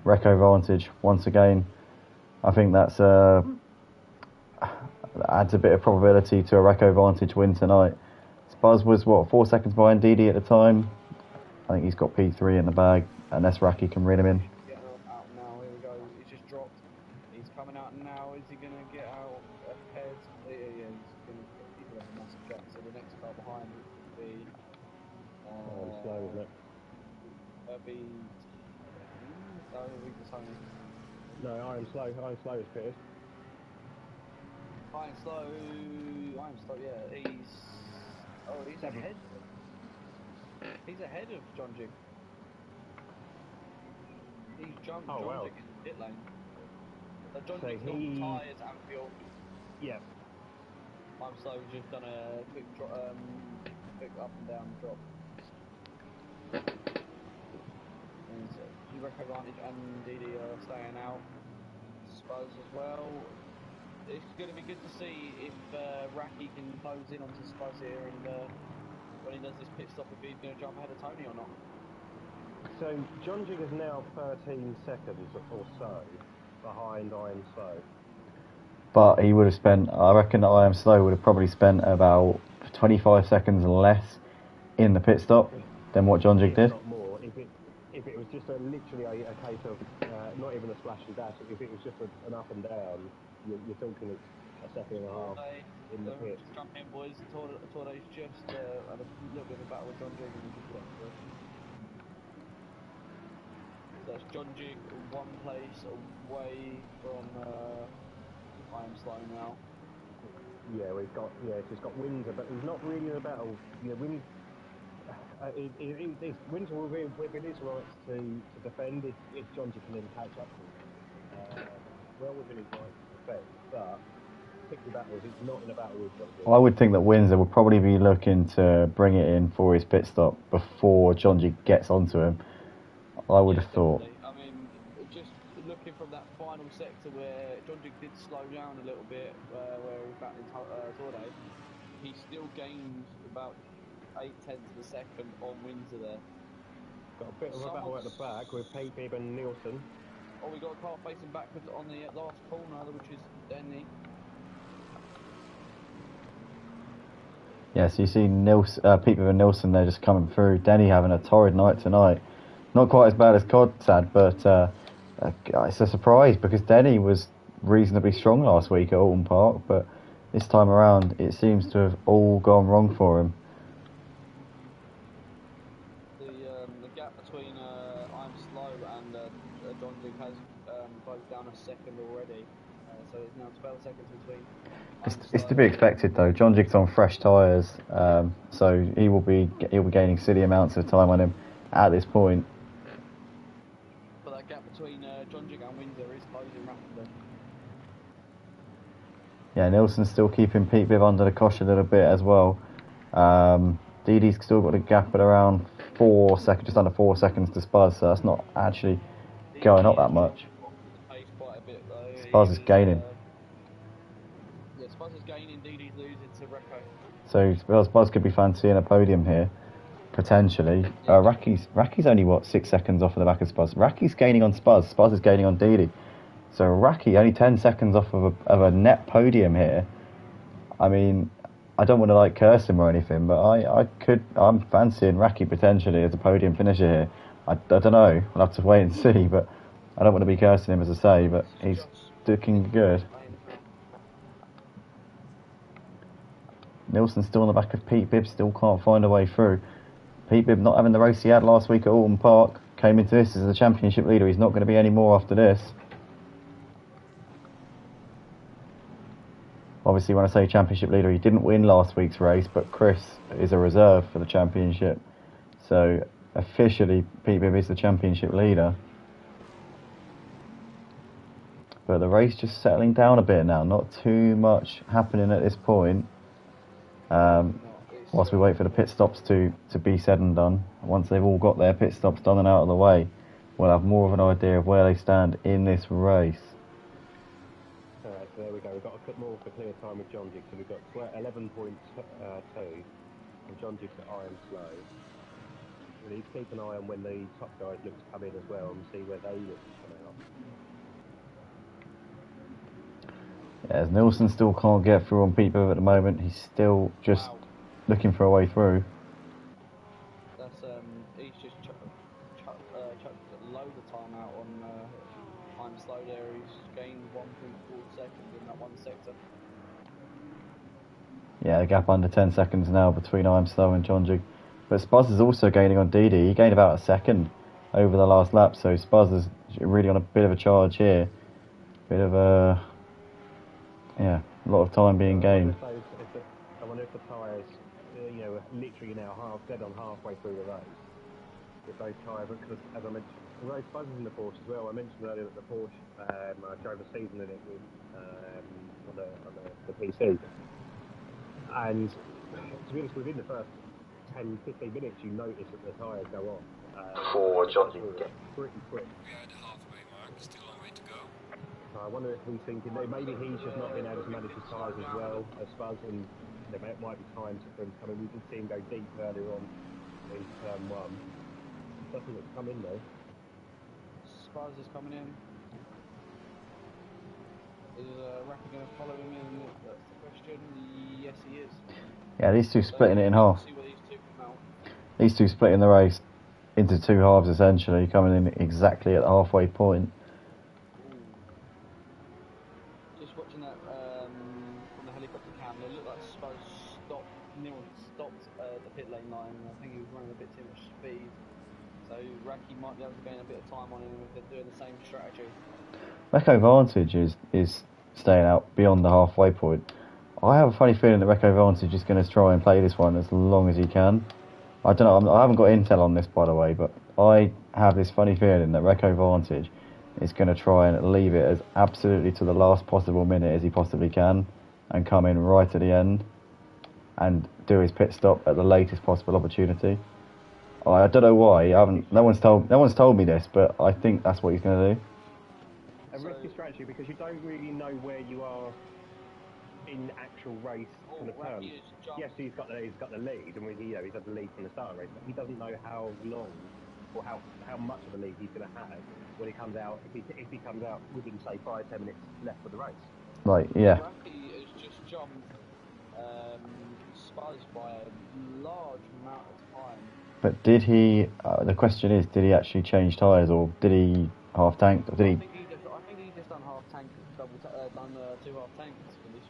Recco advantage once again. I think that's adds a bit of probability to a Recco advantage win tonight. Spuzz was, 4 seconds behind Didi at the time. I think he's got P3 in the bag, unless Raki can reel him in. Get out now, here we go. He's just dropped. He's coming out now. Is he going to get out ahead? Yeah, he's going to have a massive gap. So the next car behind it would be. Slow, isn't it? That'd be. Oh, it'll be Tony. No, Iron Slow is pitted. I'm slow, yeah. He's ahead. He's ahead of John Jig. He's jumped John Jig in the pit lane. So John Jig's got tyres and fuel. Yeah. I'm slow, just done a quick quick up and down drop. And Recco advantage and Didi are staying out. Spuzz as well. It's going to be good to see if Raki can close in onto Spuzz here and when he does this pit stop, if he's going to jump ahead of Tony or not. So John Jig is now 13 seconds or so behind I Am Slow. But he would have spent, I reckon that I Am Slow would have probably spent about 25 seconds less in the pit stop than what John Jig did. Not more. If it was just literally a case of not even a splash and dash, if it was just an up and down, you're talking a second and a half in the pit. Just jump in, boys. Tordo's just had a little bit of a battle with John Jig and he just left for it. So that's John Jig one place away from I Am Slow now. Yeah, he's got Windsor, but he's not really in a battle. Windsor will be within his rights to defend if John Jig can then catch up to him. Well within his rights to defend, but pick your battles. It's not in a battle with John Jig. I would think that Windsor would probably be looking to bring it in for his pit stop before John Jig gets onto him. I would have thought. I mean, just looking from that final sector where John Jig did slow down a little bit, where he was battling Tordo, he still gained about 8/10 of a second on Windsor there. Got a bit of a battle at the back with Paypib and Nielsen. Oh, we got a car facing backwards on the last corner, which is Denny. Yeah, so you see Paypib and Nielsen, they're just coming through. Denny having a torrid night tonight. Not quite as bad as Cod's had, but it's a surprise because Denny was reasonably strong last week at Alton Park, but this time around it seems to have all gone wrong for him. The gap between I'm Slow and John Jig has closed down a second already. So it's now 12 seconds between. It's to be expected though. John Jig's on fresh tyres, so he'll be gaining silly amounts of time on him at this point. But that gap between John Jig and Windsor is closing rapidly. Yeah, Nilsson's still keeping Pete Bibb under the cosh a little bit as well. Didi's still got a gap at around 4 seconds, just under 4 seconds to Spuzz, so that's not actually going up that much. Quite a bit, though. Spuzz is gaining. Yeah, Spuzz is gaining, Didi's losing to Recco. So Spuzz could be fancying a podium here, potentially. Raki's only, what, 6 seconds off of the back of Spuzz. Raki's gaining on Spuzz, Spuzz is gaining on Didi. So Raki only 10 seconds off of a net podium here. I mean, I don't want to like curse him or anything, but I'm fancying Raki potentially as a podium finisher here. I don't know, we'll have to wait and see, but I don't want to be cursing him as I say, but he's looking good. Nilsson's still on the back of Pete Bibb, still can't find a way through. Pete Bibb not having the race he had last week at Alton Park, came into this as the championship leader. He's not going to be any more after this. Obviously, when I say championship leader, he didn't win last week's race, but Chris is a reserve for the championship. So, officially, Pete Bibb is the championship leader. But the race just settling down a bit now. Not too much happening at this point. Whilst we wait for the pit stops to be said and done. Once they've all got their pit stops done and out of the way, we'll have more of an idea of where they stand in this race. Alright, so there we go. We've got a bit more of a clear time with John Jig. So we've got 11.2 and John Jig's at iron slow. We need to keep an eye on when the top guys look to come in as well and see where they look to come out. Yeah, as Nilsson still can't get through on Pete Bibb at the moment. He's still just looking for a way through. That's he's just chucked a load of time out on I'm slow there. He's gained 1.4 seconds in that one sector. Yeah, the gap under 10 seconds now between I'm slow and John Jig. But Spuzz is also gaining on Didi. He gained about a second over the last lap, so Spuzz is really on a bit of a charge here. Bit of a a lot of time being gained. I wonder if the tyres, literally now dead on halfway through the race. If those tyres, because as I mentioned, the race buzzes in the Porsche as well. I mentioned earlier that the Porsche, I drove a season in it with on the PC, and to be honest, within the first 10-15 minutes, you notice that the tyres go off. For John Jig. Pretty quick. We are at the halfway mark, still a long way to go. So I wonder if he's thinking that maybe he's just not been able to manage his tyres as well as Spuzz, and there might be times for him to come in. We did see him go deep earlier on in turn 1. Doesn't look to come in though. Spuzz is coming in. Is Racky going to follow him in? That's the question. Yes, he is. Yeah, these two splitting it in half. See where these two come out. These two splitting the race into two halves essentially, coming in exactly at the halfway point. Just watching that from the helicopter cam, it looked like Spuzz stopped the pit lane line. I think he was running a bit too much speed. So Racky might be able to gain a bit of time on him if they're doing the same strategy. Recco Vantage is staying out beyond the halfway point. I have a funny feeling that Recco Vantage is going to try and play this one as long as he can. I don't know, I haven't got intel on this by the way, but I have this funny feeling that Recco Vantage is going to try and leave it as absolutely to the last possible minute as he possibly can and come in right at the end and do his pit stop at the latest possible opportunity. I don't know why. No one's told me this, but I think that's what he's going to do. A risky strategy because you don't really know where you are in actual race kind of terms. Yes, he's got the lead, and he's had the lead from the start of the race, but he doesn't know how long or how much of a lead he's going to have when he comes out. If he comes out within say 5-10 minutes left of the race. Right. Yeah. Racky has just jumped Spuzz by a large amount of time. But did he? The question is, did he actually change tyres, or did he half tank? Or did he? I think he just done half tank, done 2 half tanks for this.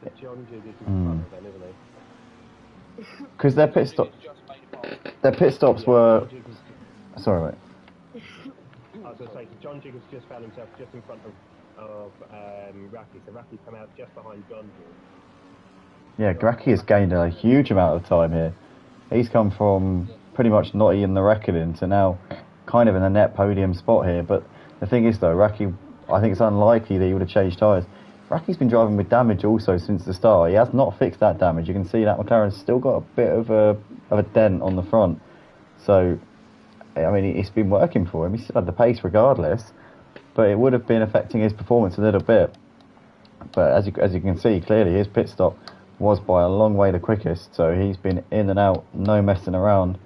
But John Jig is in front of them, isn't he? Because their pit stops were. Sorry, mate. I was going to say, John Jig has just found himself just in front of Raki. So Raki's come out just behind John Jig. Yeah, Graki has gained a huge amount of time here. He's come from pretty much not in the reckoning to now kind of in a net podium spot here. But the thing is, though, Raki, I think it's unlikely that he would have changed tyres. Raki's been driving with damage also since the start. He has not fixed that damage. You can see that McLaren's still got a bit of a dent on the front. So, I mean, it's been working for him. He still had the pace regardless, but it would have been affecting his performance a little bit. But as you can see, clearly his pit stop was by a long way the quickest. So he's been in and out, no messing around.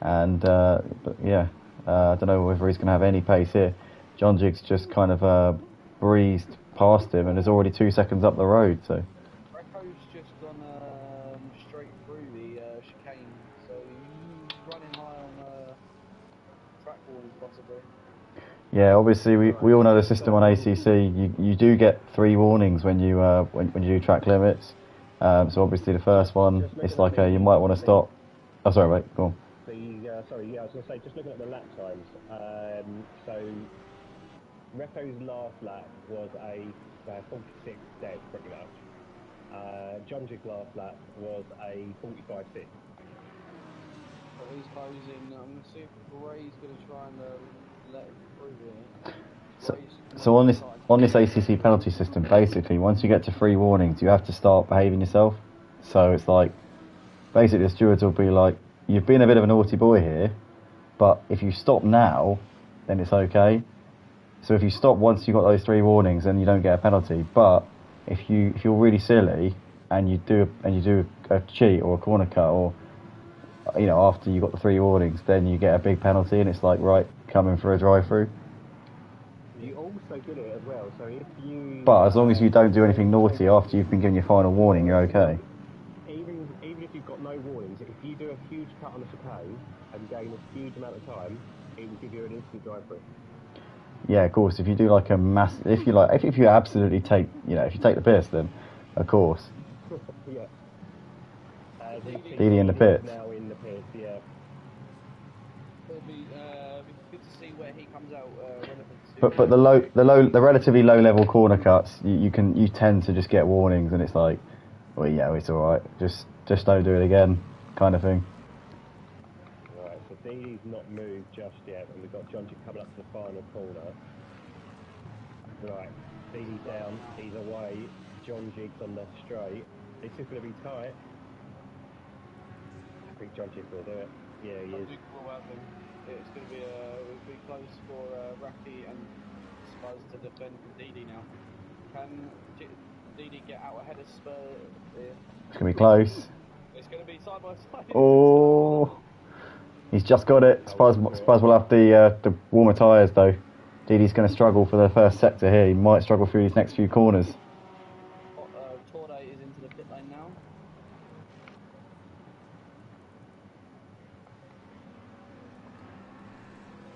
And, but yeah, I don't know whether he's going to have any pace here. John Jig's just kind of breezed past him and is already 2 seconds up the road. So Reko's just gone straight through the chicane, so he's running high on track warnings possibly. yeah, obviously we all know the system on ACC. You do get 3 warnings when you when you do track limits. So obviously the first one, it's like you might want to stop. Oh, sorry, mate, go on. Sorry, I was going to say, just looking at the lap times. So Reko's last lap was a 46 dead, pretty much. John Jig's last lap was a 45.6. But he's closing. I'm going to see if Ray's going to try and let him through here. So on this ACC penalty system, basically, once you get to 3 warnings, you have to start behaving yourself. So it's like, basically the stewards will be like, you've been a bit of a naughty boy here, but if you stop now, then it's okay. So if you stop once you've got those 3 warnings, then you don't get a penalty. But if you're really silly and you do a cheat or a corner cut, or after you got the 3 warnings, then you get a big penalty, and it's like, right, coming for a drive-through. You also get it as well. So if you. But as long as you don't do anything naughty after you've been given your final warning, you're okay. Even if you've got no warnings, if you do a huge cut on the chicane and gain a huge amount of time, it will give you an instant drive-through. Yeah, of course. If you do like a mass, if you absolutely take, if you take the piss, then of course. Yeah. Didi in the pits. Now in the pits, yeah. It'll be good to see where he comes out relevant to. But the relatively low level corner cuts, you tend to just get warnings, and it's like, well, yeah, it's all right. Just don't do it again, kind of thing. Right, so Didi's not moved just yet, and we've got John Jig coming up to the final corner. Right, Didi's down, he's away, John Jig's on the straight. This is going to be tight. I think John Jig will do it. Yeah, he is. It's going to be close for Raki and Spurs to defend from Didi now. Can Didi get out ahead of Spurs here? It's going to be close. It's going to be side by side. Oh, he's just got it. Spurs will have the warmer tyres though. Didi's going to struggle for the first sector here. He might struggle through these next few corners. Torde is into the pit lane now.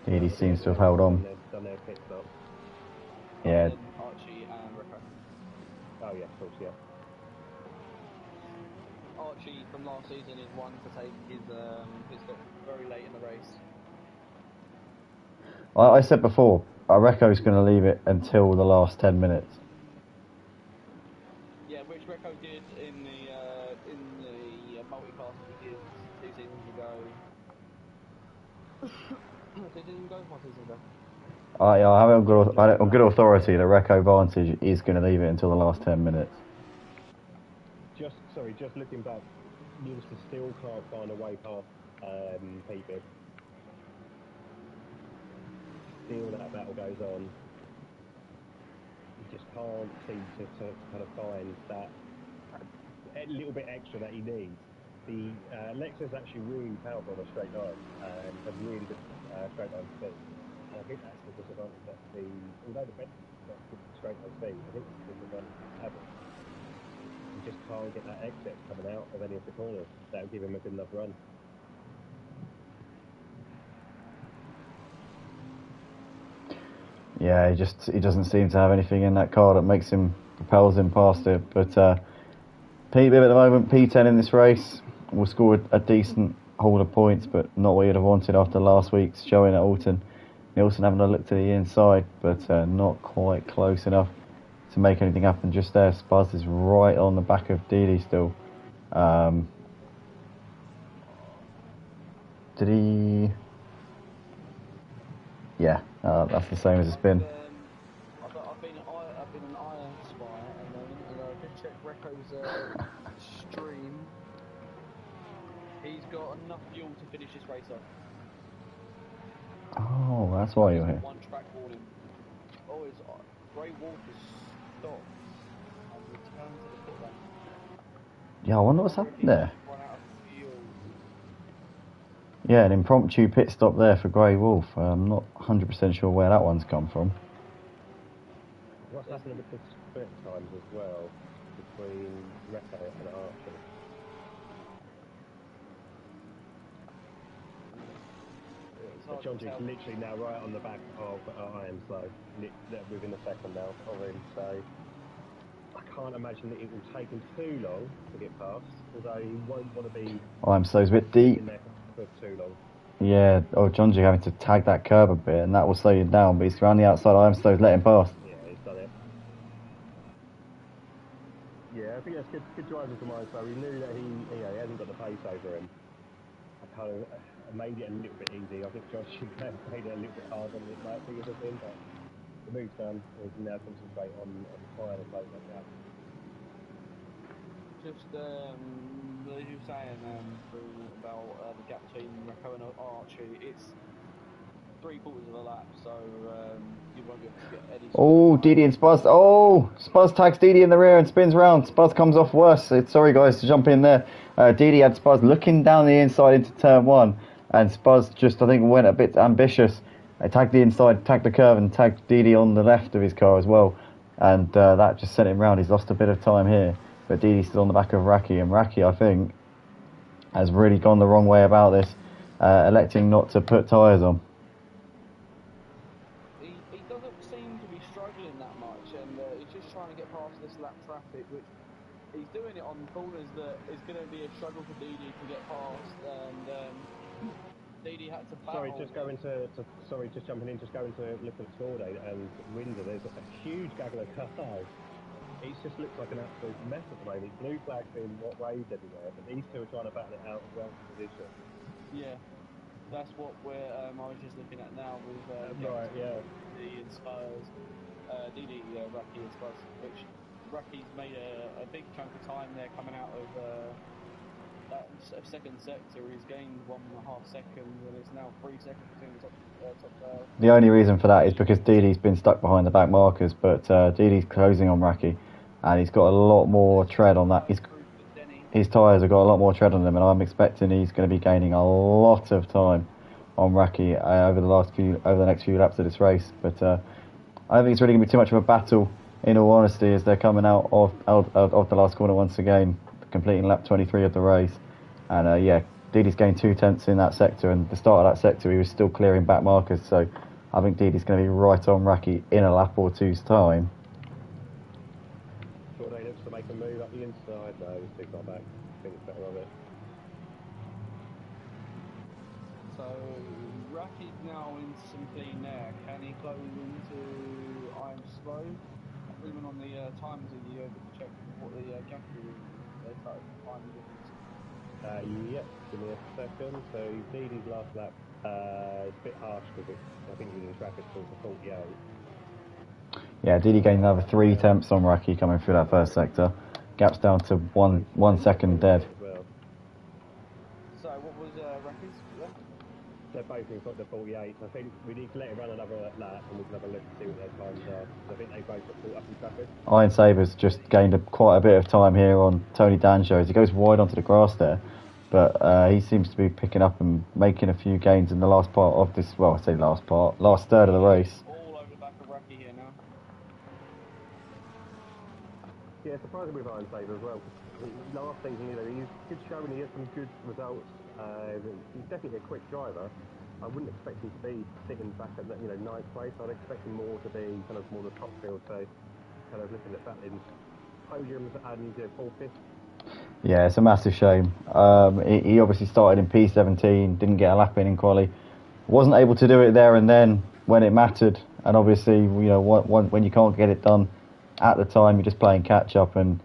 Didi seems to have held on. Done their pit stop. Yeah. Archie and Reko. Oh yeah, of course, yeah. Archie from last season is one to take his stop very late in the race. I said before, Reko's going to leave it until the last 10 minutes. Yeah, which Reko did in the multicast we did 2 seasons ago. Did it even go 1 season ago? I have it on good authority that Reko Vantage is going to leave it until the last 10 minutes. Just looking back, Nielsen still can't find a way past Pete. Still that battle goes on. He just can't seem to kind of find that a little bit extra that he needs. The Lexus actually really powerful on a straight line and has really good straight line speed. And I think that's the disadvantage that although the bench has got good straight line speed, I think it's the disadvantage of having. You just can't get that exit coming out of any of the corners. That will give him a good enough run. Yeah, he doesn't seem to have anything in that car that propels him past it. But P-Bib at the moment, P10 in this race, will score a decent haul of points, but not what you'd have wanted after last week's showing at Alton. Nielsen having a look to the inside, but not quite close enough to make anything happen just there. Spuzz is right on the back of Didi still. Did he? Yeah, that's the same as it's been. I've been an iron spy at the moment, and I just checked Reco's stream. He's got enough fuel to finish this race off. Oh, that's why you're here. One track warning. Oh, it's Grey Wolf has stopped and returned to the pit lane. Yeah, I wonder what's happened there. Run out of fuel. Yeah, an impromptu pit stop there for Grey Wolf. I'm not 100% sure where that one's come from. What's happening with the split times as well between Reco and Archer? John Duke's literally now right on the back of Iron Slow, within a second now already, so I can't imagine that it will take him too long to get past, although he won't want to be Iron Slow's a bit deep. in there for too long. Yeah, John Duke having to tag that curb a bit, and that will slow you down, but he's around the outside, Iron Slow's letting past. Yeah, he's done it. Yeah, I think that's good driving from Iron Slow. We knew that he hasn't got the pace over him. I kind of made it a little bit easy. I think Josh should have made it a little bit harder than it might be have been, but the move's done. We can now concentrate on trying to close that gap. Just as you were saying about the gap between Reco and Archie, it's 3/4 of a lap, so you won't be able to get any. Oh, Didi and Spuzz. Oh, Spuzz tags Didi in the rear and spins round. Spuzz comes off worse. Sorry, guys, to jump in there. Didi had Spuzz looking down the inside into turn one, and Spuzz just, I think, went a bit ambitious. They tagged the inside, tagged the curve, and tagged Didi on the left of his car as well. And that just sent him round. He's lost a bit of time here. But Didi's still on the back of Raki, and Raki, I think, has really gone the wrong way about this, electing not to put tyres on. He doesn't seem to be struggling that much, and he's just trying to get past this lap traffic, which he's doing it on corners that is going to be a struggle for Didi to get past, and Didi had to battle. Just jumping in, just going to look at the score day, and Windsor, there's a huge gaggle of cars. It just looks like an absolute mess at the moment. Blue flags being waved everywhere, but these two are trying to battle it out as well for position. Yeah, that's what I was just looking at now with right, yeah. Didi and Spurs, Didi, Raki and Spurs, which Raki's made a big chunk of time there coming out of that second sector. He's gained 1.5 seconds, and it's now 3 seconds between the top. The only reason for that is because Didi's been stuck behind the back markers, but Didi's closing on Raki, and he's got a lot more tread on that. His tyres have got a lot more tread on them, and I'm expecting he's going to be gaining a lot of time on Raki over the next few laps of this race. But I don't think it's really going to be too much of a battle, in all honesty, as they're coming out of the last corner once again, completing lap 23 of the race. And yeah, Didi's gained 2 tenths in that sector, and at the start of that sector he was still clearing back markers, so I think Didi's going to be right on Raki in a lap or two's time. Short day looks to make a move up the inside. No, he's too far back. I think it's better on it. So Raki's now in some clean air. Can he close into I'm Slow? Even on the times, are you able to check what the gap is? Time difference. Yep, give me a second. So Didi's last lap is a bit harsh because I think he was in traffic towards the 48. Yeah, Didi gained another 3 tenths on Raki coming through that first sector. Gap's down to one second dead. Well. So what was Raki's? They're both in the 48. I think we need to let it run another lap, and we can have a look and see what their times are. I think they both got caught up in traffic. Iron Saber's just gained quite a bit of time here on Tony Danjo as he goes wide onto the grass there. But he seems to be picking up and making a few gains in the last part of this, well, I say last third of the race. All over the back of Raki here now. Yeah, surprisingly with Iron Saber as well. Last season, he's good showing, he had some good results. He's definitely a quick driver. I wouldn't expect him to be sitting back at ninth place. I'd expect him more to be kind of more the top field, so kind of looking at battling podiums and fourth, fifth. Yeah, it's a massive shame. He obviously started in P17, didn't get a lap in quali. Wasn't able to do it there and then, when it mattered. And obviously, when you can't get it done at the time, you're just playing catch up, and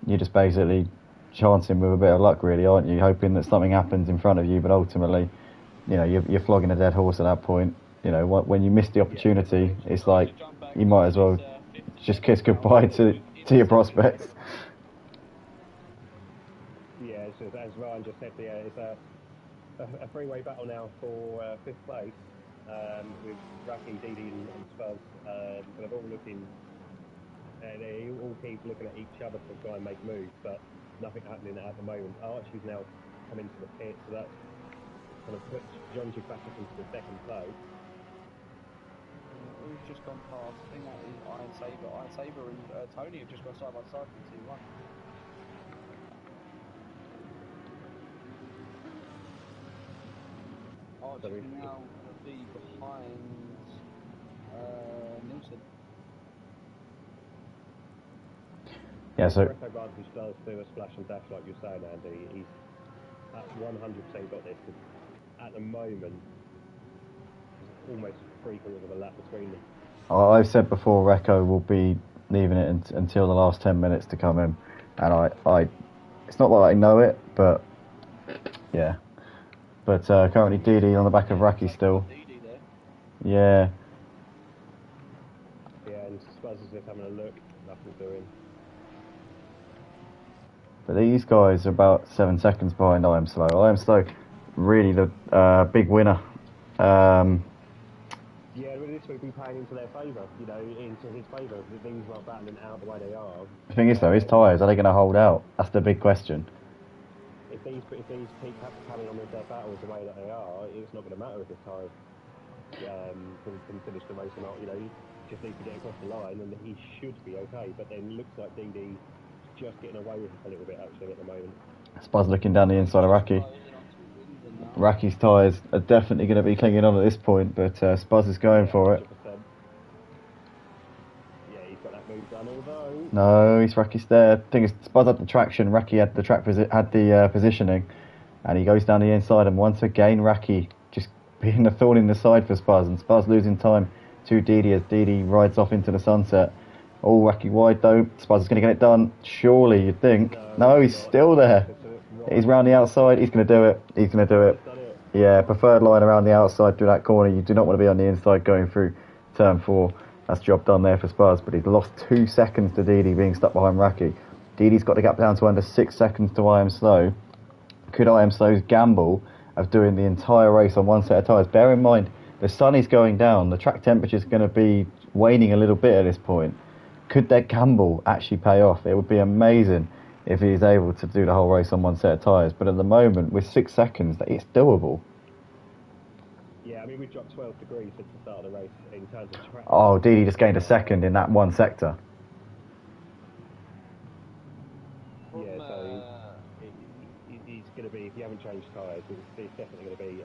you're just basically chancing with a bit of luck, really, aren't you? Hoping that something happens in front of you, but ultimately, you're flogging a dead horse at that point. When you miss the opportunity, it's like you might as well just kiss goodbye to your prospects. Yeah, it's as Ryan just said, it's a three-way battle now for 5th place, with Raki, Didi and Spurs kind of all looking, they all keep looking at each other to try and make moves, but nothing happening at the moment. Archie's now come into the pit, so that kind of puts John Jig back up into the 2nd place. Who's just gone past? I think that is Iron Saber. Iron Saber and Tony have just gone side by side from T1. Archie now going to be behind Nielsen. Yeah, so Reco Advantage does do a splash and dash like you're saying, Andy. He's at 100% got this, because at the moment, there's almost 3/4 of a lap between them. I've said before, Reco will be leaving it until the last 10 minutes to come in, and I it's not like I know it, but yeah. But currently Didi on the back of Raki still. Yeah. Yeah, and Spurs is just having a look, nothing doing. But these guys are about 7 seconds behind I Am Slow. I Am Slow, really the big winner. Yeah, but this would be playing into their favour, into his favour. The things like battling out the way they are. The thing is, though, his tyres, are they going to hold out? That's the big question. If these keep carrying on with their battles the way that they are, it's not going to matter if his tyres can finish the race or not. He just needs to get across the line, and he should be okay. But then looks like Didi just getting away with it a little bit actually at the moment. Spuz looking down the inside of Raki. Raki's tyres are definitely going to be clinging on at this point, but Spuz is going for it. 100%. Yeah, he's got that move done, although... No, Raki's there. Thing is, Spuz had the traction, Raki had the positioning, and he goes down the inside, and once again Raki just being the thorn in the side for Spuz, and Spuz losing time to Didi as Didi rides off into the sunset. Oh, Raki wide though. Spuz is going to get it done. Surely, you'd think. No, he's still there. He's round the outside. He's going to do it. He's going to do it. Yeah, preferred line around the outside through that corner. You do not want to be on the inside going through turn 4. That's job done there for Spuz, but he's lost 2 seconds to Didi being stuck behind Raki. Didi's got the gap down to under 6 seconds to I Am Slow. Could I Am Slow's gamble of doing the entire race on one set of tyres? Bear in mind, the sun is going down. The track temperature is going to be waning a little bit at this point. Could their gamble actually pay off? It would be amazing if he's able to do the whole race on one set of tyres. But at the moment, with 6 seconds, it's doable. Yeah, I mean, we've dropped 12 degrees since the start of the race in terms of track. Oh, Didi just gained a second in that one sector. Yeah, so he's going to be, if you haven't changed tyres, it's definitely going to be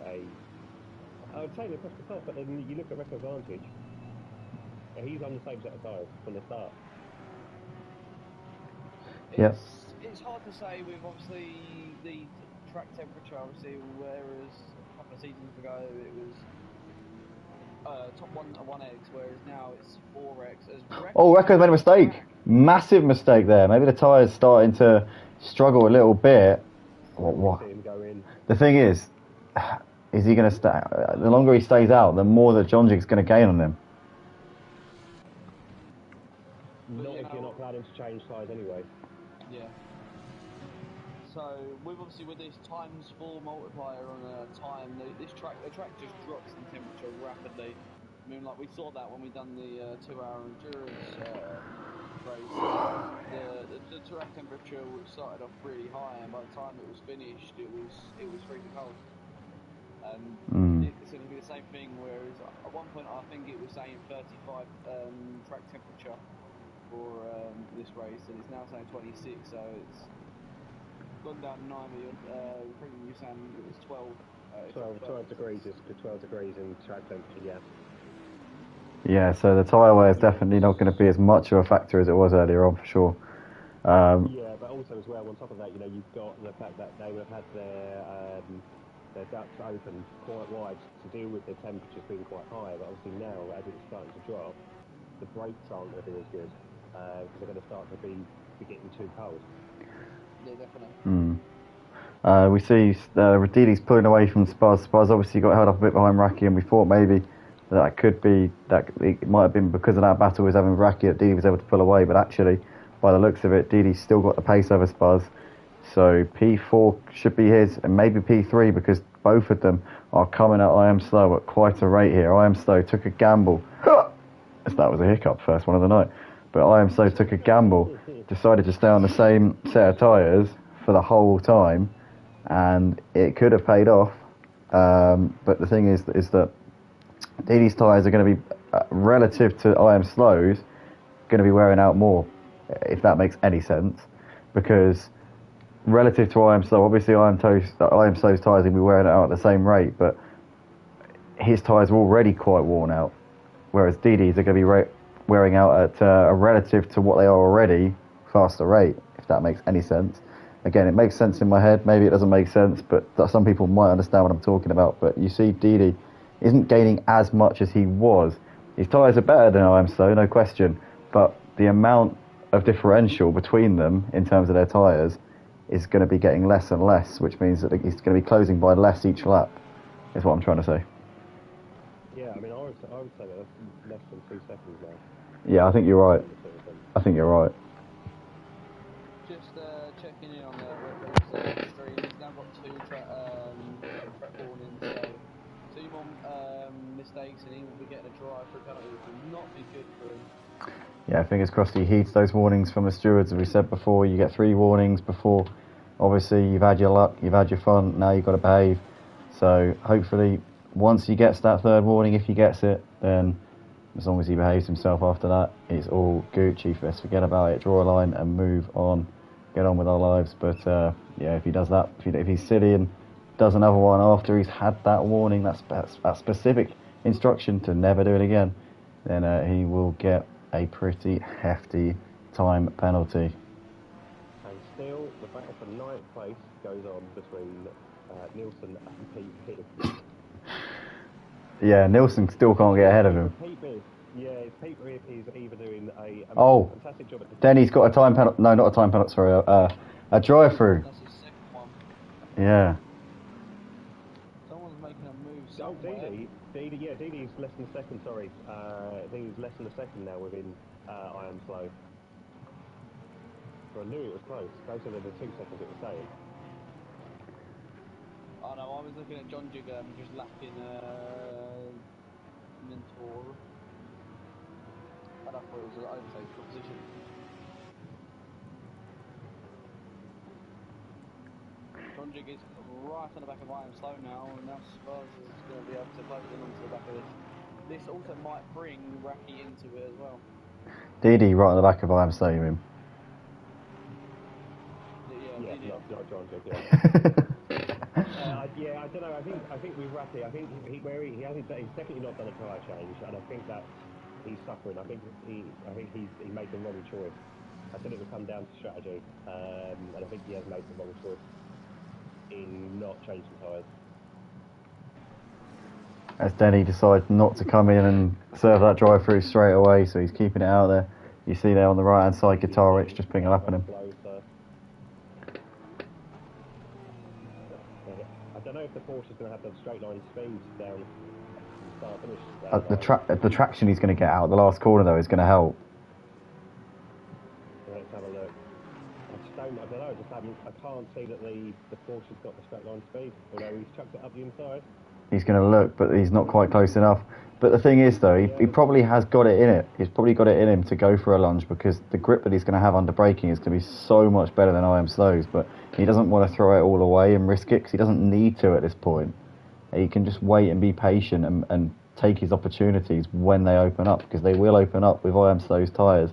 I would say they're across the top, but then you look at Reco Advantage, he's on the same set of tyres from the start. Yep. It's hard to say with obviously the track temperature, obviously, whereas a couple of seasons ago it was top 1x, whereas now it's 4x. Oh, Reco's made a mistake. Massive mistake there. Maybe the tyre's starting to struggle a little bit. What? The thing is he going to stay? The longer he stays out, the more that John Jig's going to gain on him. Not if you're not planning to change tyres anyway. Yeah. So with this ×4 multiplier on a time, the track just drops in temperature rapidly. I mean, like we saw that when we done the 2-hour endurance race. The track temperature started off really high, and by the time it was finished, it was freezing cold. And it's going to be the same thing. Whereas at one point, I think it was saying 35 track temperature for this race, and it's now saying 26. So it's gone down 9. You're saying it was 12. 12 degrees is 12 degrees in track temperature, yeah. Yeah, so the tyre wear is definitely not going to be as much of a factor as it was earlier on, for sure. Yeah, but also as well, on top of that, you've got the fact that they would have had their their ducts opened quite wide to deal with the temperatures being quite high. But obviously now, as it's starting to drop, the brakes aren't going to be as good because they're going to start to be getting too cold. Yeah, definitely. We see Radidi's pulling away from Spaz. Spaz obviously got held up a bit behind Raki, and we thought maybe that could be that it might have been because of that battle he was having with Raki that Didi was able to pull away. But actually, by the looks of it, Didi's still got the pace over Spaz. So P4 should be his, and maybe P3 because both of them are coming at I Am Slow at quite a rate here. I Am Slow took a gamble. That was a hiccup, first one of the night. But I Am Slow took a gamble, decided to stay on the same set of tyres for the whole time, and it could have paid off. But the thing is that Didi's tyres are going to be, relative to I Am Slow's, going to be wearing out more, if that makes any sense. Because relative to I Am Slow, obviously I Am Slow's tyres are going to be wearing out at the same rate, but his tyres are already quite worn out. Whereas Didi's are going to be wearing out at a relative to what they are already faster rate, if that makes any sense. Again, it makes sense in my head, maybe it doesn't make sense, but some people might understand what I'm talking about. But you see Didi isn't gaining as much as he was. His tyres are better than I Am Slow, no question, but the amount of differential between them in terms of their tyres is going to be getting less and less, which means that he's going to be closing by less each lap, is what I'm trying to say. Yeah, I mean, I would say that that's less than 2 seconds now. Yeah, I think you're right. Just checking in on the Wednesday stream. He's now got 2 prep warnings, so 2 more mistakes, and he will be getting a drive-through penalty, which will not be good for him. Yeah, fingers crossed he heeds those warnings from the stewards. As we said before, you get 3 warnings before. Obviously, you've had your luck, you've had your fun, now you've got to behave. So hopefully, once he gets that 3rd warning, if he gets it, then as long as he behaves himself after that, it's all Gucci. Let's forget about it, draw a line and move on, get on with our lives. But yeah, if he does that, if he's silly and does another one after he's had that warning, that specific instruction to never do it again, then he will get a pretty hefty time penalty. And still, the battle for 9th place goes on between Nielsen and Pete. Yeah, Nielsen still can't get ahead of him. It's Pete is either doing a fantastic job at then he's got a time penalty. No, not a time penalty, sorry, a drive-through. That's his 2nd one. Yeah. Someone's making a move Oh, somewhere. Didi's less than a second, sorry. Didi's less than a second now within I Am Slow. So I knew it was closer than the 2 seconds it was saying. Oh no, I was looking at John Jigger just lapping Mentor. And I thought it was an overtake proposition. John Jigger is right on the back of I Am Slow now, and now Spurs is going to be able to close in onto the back of this. This also might bring Raki into it as well. Didi right on the back of I Am Slow, you mean? Yeah, Didi. not John Jigger. I don't know. I think with Raki, he's definitely not done a tyre change, and I think that he's suffering. I think he made the wrong choice. I said it would come down to strategy, and I think he has made the wrong choice in not changing tyres. As Denny decides not to come in and serve that drive-through straight away, so he's keeping it out there. You see there on the right-hand side, Guitar Rich just picking a lap on him. I don't know if the Porsche's going to have the straight line speed down start finish. The traction he's going to get out the last corner though is going to help. Let's have a look. I don't know. I can't see that the Porsche's got the straight line speed. Although he's chucked it up the inside. He's going to look, but he's not quite close enough. But the thing is though, he probably has got it in it. He's probably got it in him to go for a lunge because the grip that he's going to have under braking is going to be so much better than I Am Slow's. But he doesn't want to throw it all away and risk it because he doesn't need to at this point. He can just wait and be patient and take his opportunities when they open up, because they will open up with I Am Slow's tyres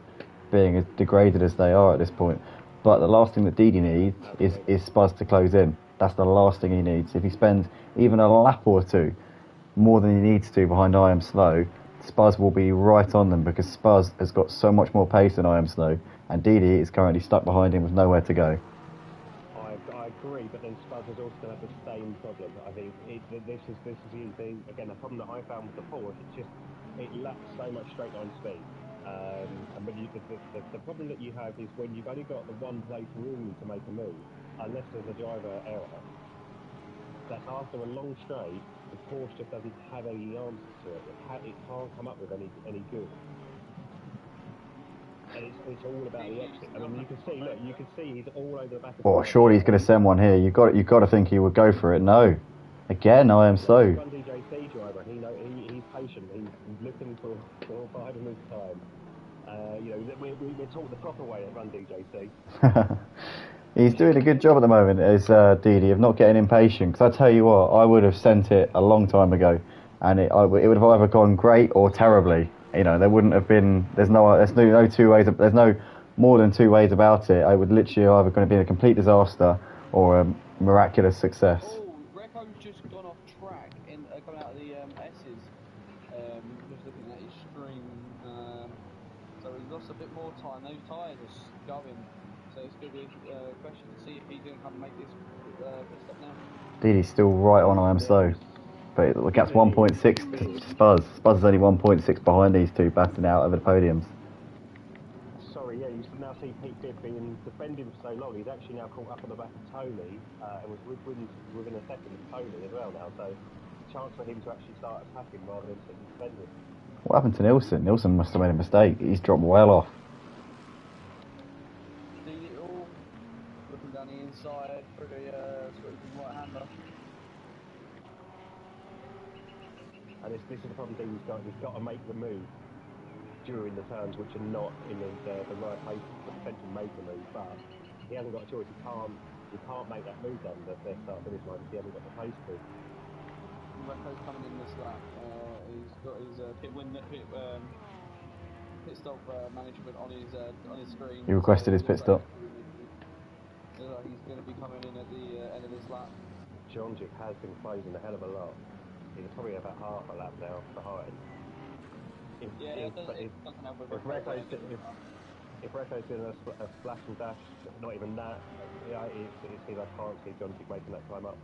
being as degraded as they are at this point. But the last thing that Didi needs is Spuz to close in. That's the last thing he needs. If he spends even a lap or two more than he needs to behind I Am Slow, Spuz will be right on them because Spuz has got so much more pace than I Am Slow, and Didi is currently stuck behind him with nowhere to go. I agree, but then Spurs is also going to have the same problem. I think this is again a problem that I found with the Porsche. It lacks so much straight line speed. And when the problem that you have is when you've only got the one place really to make a move, unless there's a driver error, that after a long straight, the Porsche just doesn't have any answers to it. It can't come up with any good. And it's all about the exit. I mean, you can see he's all over the back of the surely he's going to send one here. You've got to think he would go for it. No. Again, I am so. Wednesday GT driver, he's patient. He's looking for biding his time. We're taught the proper way at Wednesday GT. He's doing a good job at the moment, is Didi, of not getting impatient. Because I tell you what, I would have sent it a long time ago, and it would have either gone great or terribly. There wouldn't have been. There's no two ways. There's no more than two ways about it. I would literally either going to be a complete disaster or a miraculous success. Oh, Reco's just gone off track coming out of the S's. Just looking at his stream, so he's lost a bit more time. Those tyres are going, so it's going to be a question to see if he's going to come and make this pit stop now. Didi's still right on. I am so. But the gap's 1.6 to Spuz. Spuz is only 1.6 behind these two, batting out over the podiums. Sorry, yeah, you now see Pete Gibb being defending for so long. He's actually now caught up on the back of Tony, and was within a second of Tony as well now. So, chance for him to actually start attacking rather than sitting defending. What happened to Nilsson? Nilsson must have made a mistake. He's dropped well off. Looking down the inside for the right-hander. And this is the problem Dean's got. He's got to make the move during the turns which are not in the right place to potentially make the move, but he hasn't got a choice. He can't make that move down the start finish line if he hasn't got the pace to. Reco's coming in this lap. He's got his pit stop management on his screen. He requested his pit stop. He's going to be coming in at the end of this lap. Jonjic has been closing a hell of a lot. He's probably about half a lap now behind. If Reco's doing a splash and dash, not even that, I can't see Jonjic making that time up.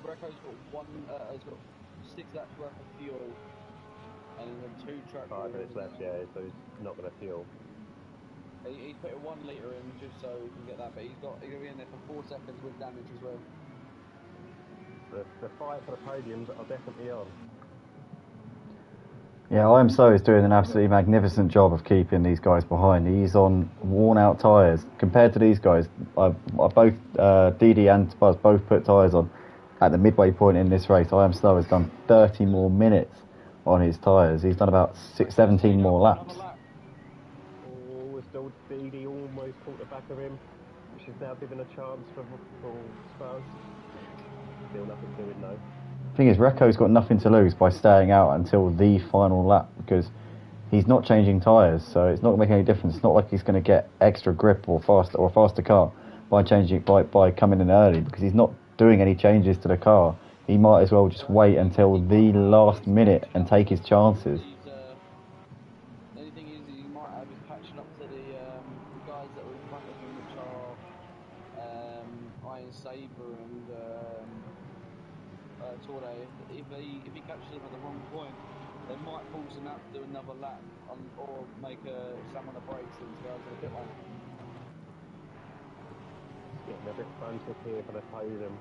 Reco's got he's got 6 laps worth of fuel, and then 2 track. 5 minutes left, yeah, so he's not going to fuel. He's put a 1 litre in just so he can get that, but he's going to be in there for 4 seconds with damage as well. The fight for the podiums are definitely on. Yeah, IMSO is doing an absolutely magnificent job of keeping these guys behind. He's on worn-out tyres. Compared to these guys, both Didi and Spuz both put tyres on at the midway point in this race. IMSO has done 30 more minutes on his tyres. He's done about 17 more laps. Oh, still Didi almost caught the back of him, which is now given a chance for Spuz. Still nothing doing though. The thing is, Reco's got nothing to lose by staying out until the final lap because he's not changing tyres, so it's not going to make any difference. It's not like he's going to get extra grip or a faster car by changing by coming in early because he's not doing any changes to the car. He might as well just wait until the last minute and take his chances. The only thing is, he might have his patching up to the guys that were in front of him, which are Iron Saber and Torday. If he catches them at the wrong point, they might force him out to do another lap or make a slam on the brakes and go to the pit lane. Getting a bit frantic here for the podium.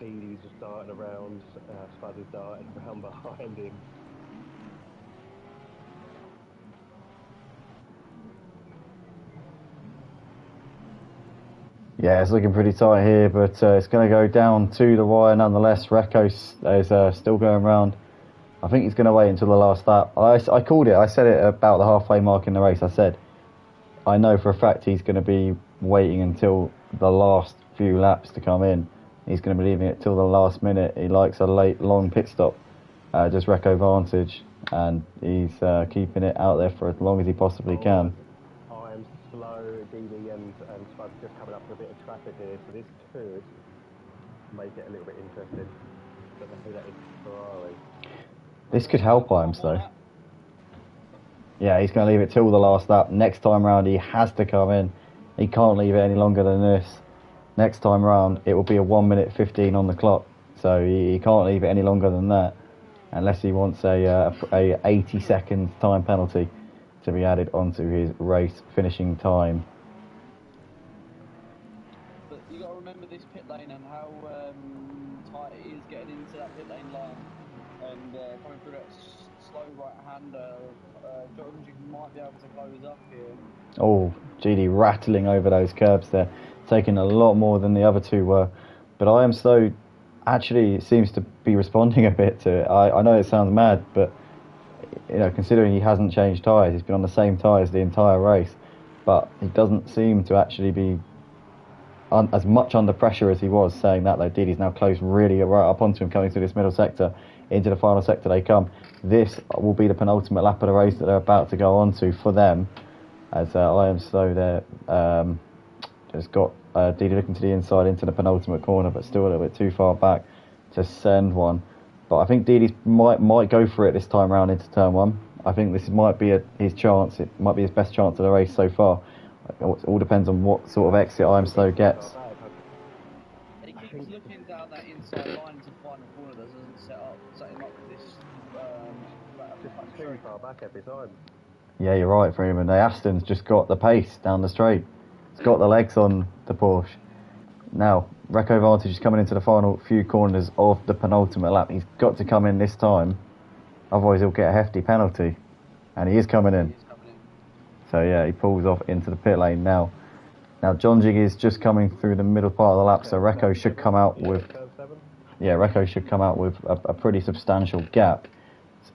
Didi's just darting around, Spud is darting around behind him. Yeah, it's looking pretty tight here, but it's going to go down to the wire nonetheless. Reco is still going around. I think he's going to wait until the last lap. I called it. I said it about the halfway mark in the race. I said, I know for a fact he's going to be waiting until the last few laps to come in. He's going to be leaving it till the last minute. He likes a late, long pit stop, just Reco Vantage, and he's keeping it out there for as long as he possibly can. I'm slow, Didi and Spud just coming up with a bit of traffic here, so this could make it a little bit interesting. Don't know who that is, Ferrari. This could help Imes though. Yeah, he's going to leave it till the last lap. Next time round he has to come in. He can't leave it any longer than this. Next time round, it will be a 1 minute 15 on the clock. So he can't leave it any longer than that, unless he wants a 80 seconds time penalty to be added onto his race finishing time. But you got to remember this pit lane and how tight it is getting into that pit lane line and coming through that slow right-hander. Georgie might be able to close up here. Oh, GD rattling over those curbs there, taking a lot more than the other two were. But I am slow. Actually, seems to be responding a bit to it. I know it sounds mad, but you know, considering he hasn't changed tyres, he's been on the same tyres the entire race, but he doesn't seem to actually be as much under pressure as he was. Saying that though, Didi's now close really right up onto him, coming through this middle sector. Into the final sector they come. This will be the penultimate lap of the race that they're about to go on to for them, as I am slow there. Just got Didi looking to the inside into the penultimate corner, but still a little bit too far back to send one. But I think Didi might go for it this time round into turn one. I think this might be his chance. It might be his best chance of the race so far. It all depends on what sort of exit I am slow gets. He keeps looking down that inside line to the final corner. Doesn't set him up for this. Just too far back every time. Yeah, you're right, Freeman. The Aston's just got the pace down the straight. It's got the legs on the Porsche. Now, Reco Vantage is coming into the final few corners of the penultimate lap. He's got to come in this time, otherwise he'll get a hefty penalty. And he is coming in. So yeah, he pulls off into the pit lane now. Now, John Jig is just coming through the middle part of the lap, so Reco should come out with... Yeah, Reco should come out with a pretty substantial gap,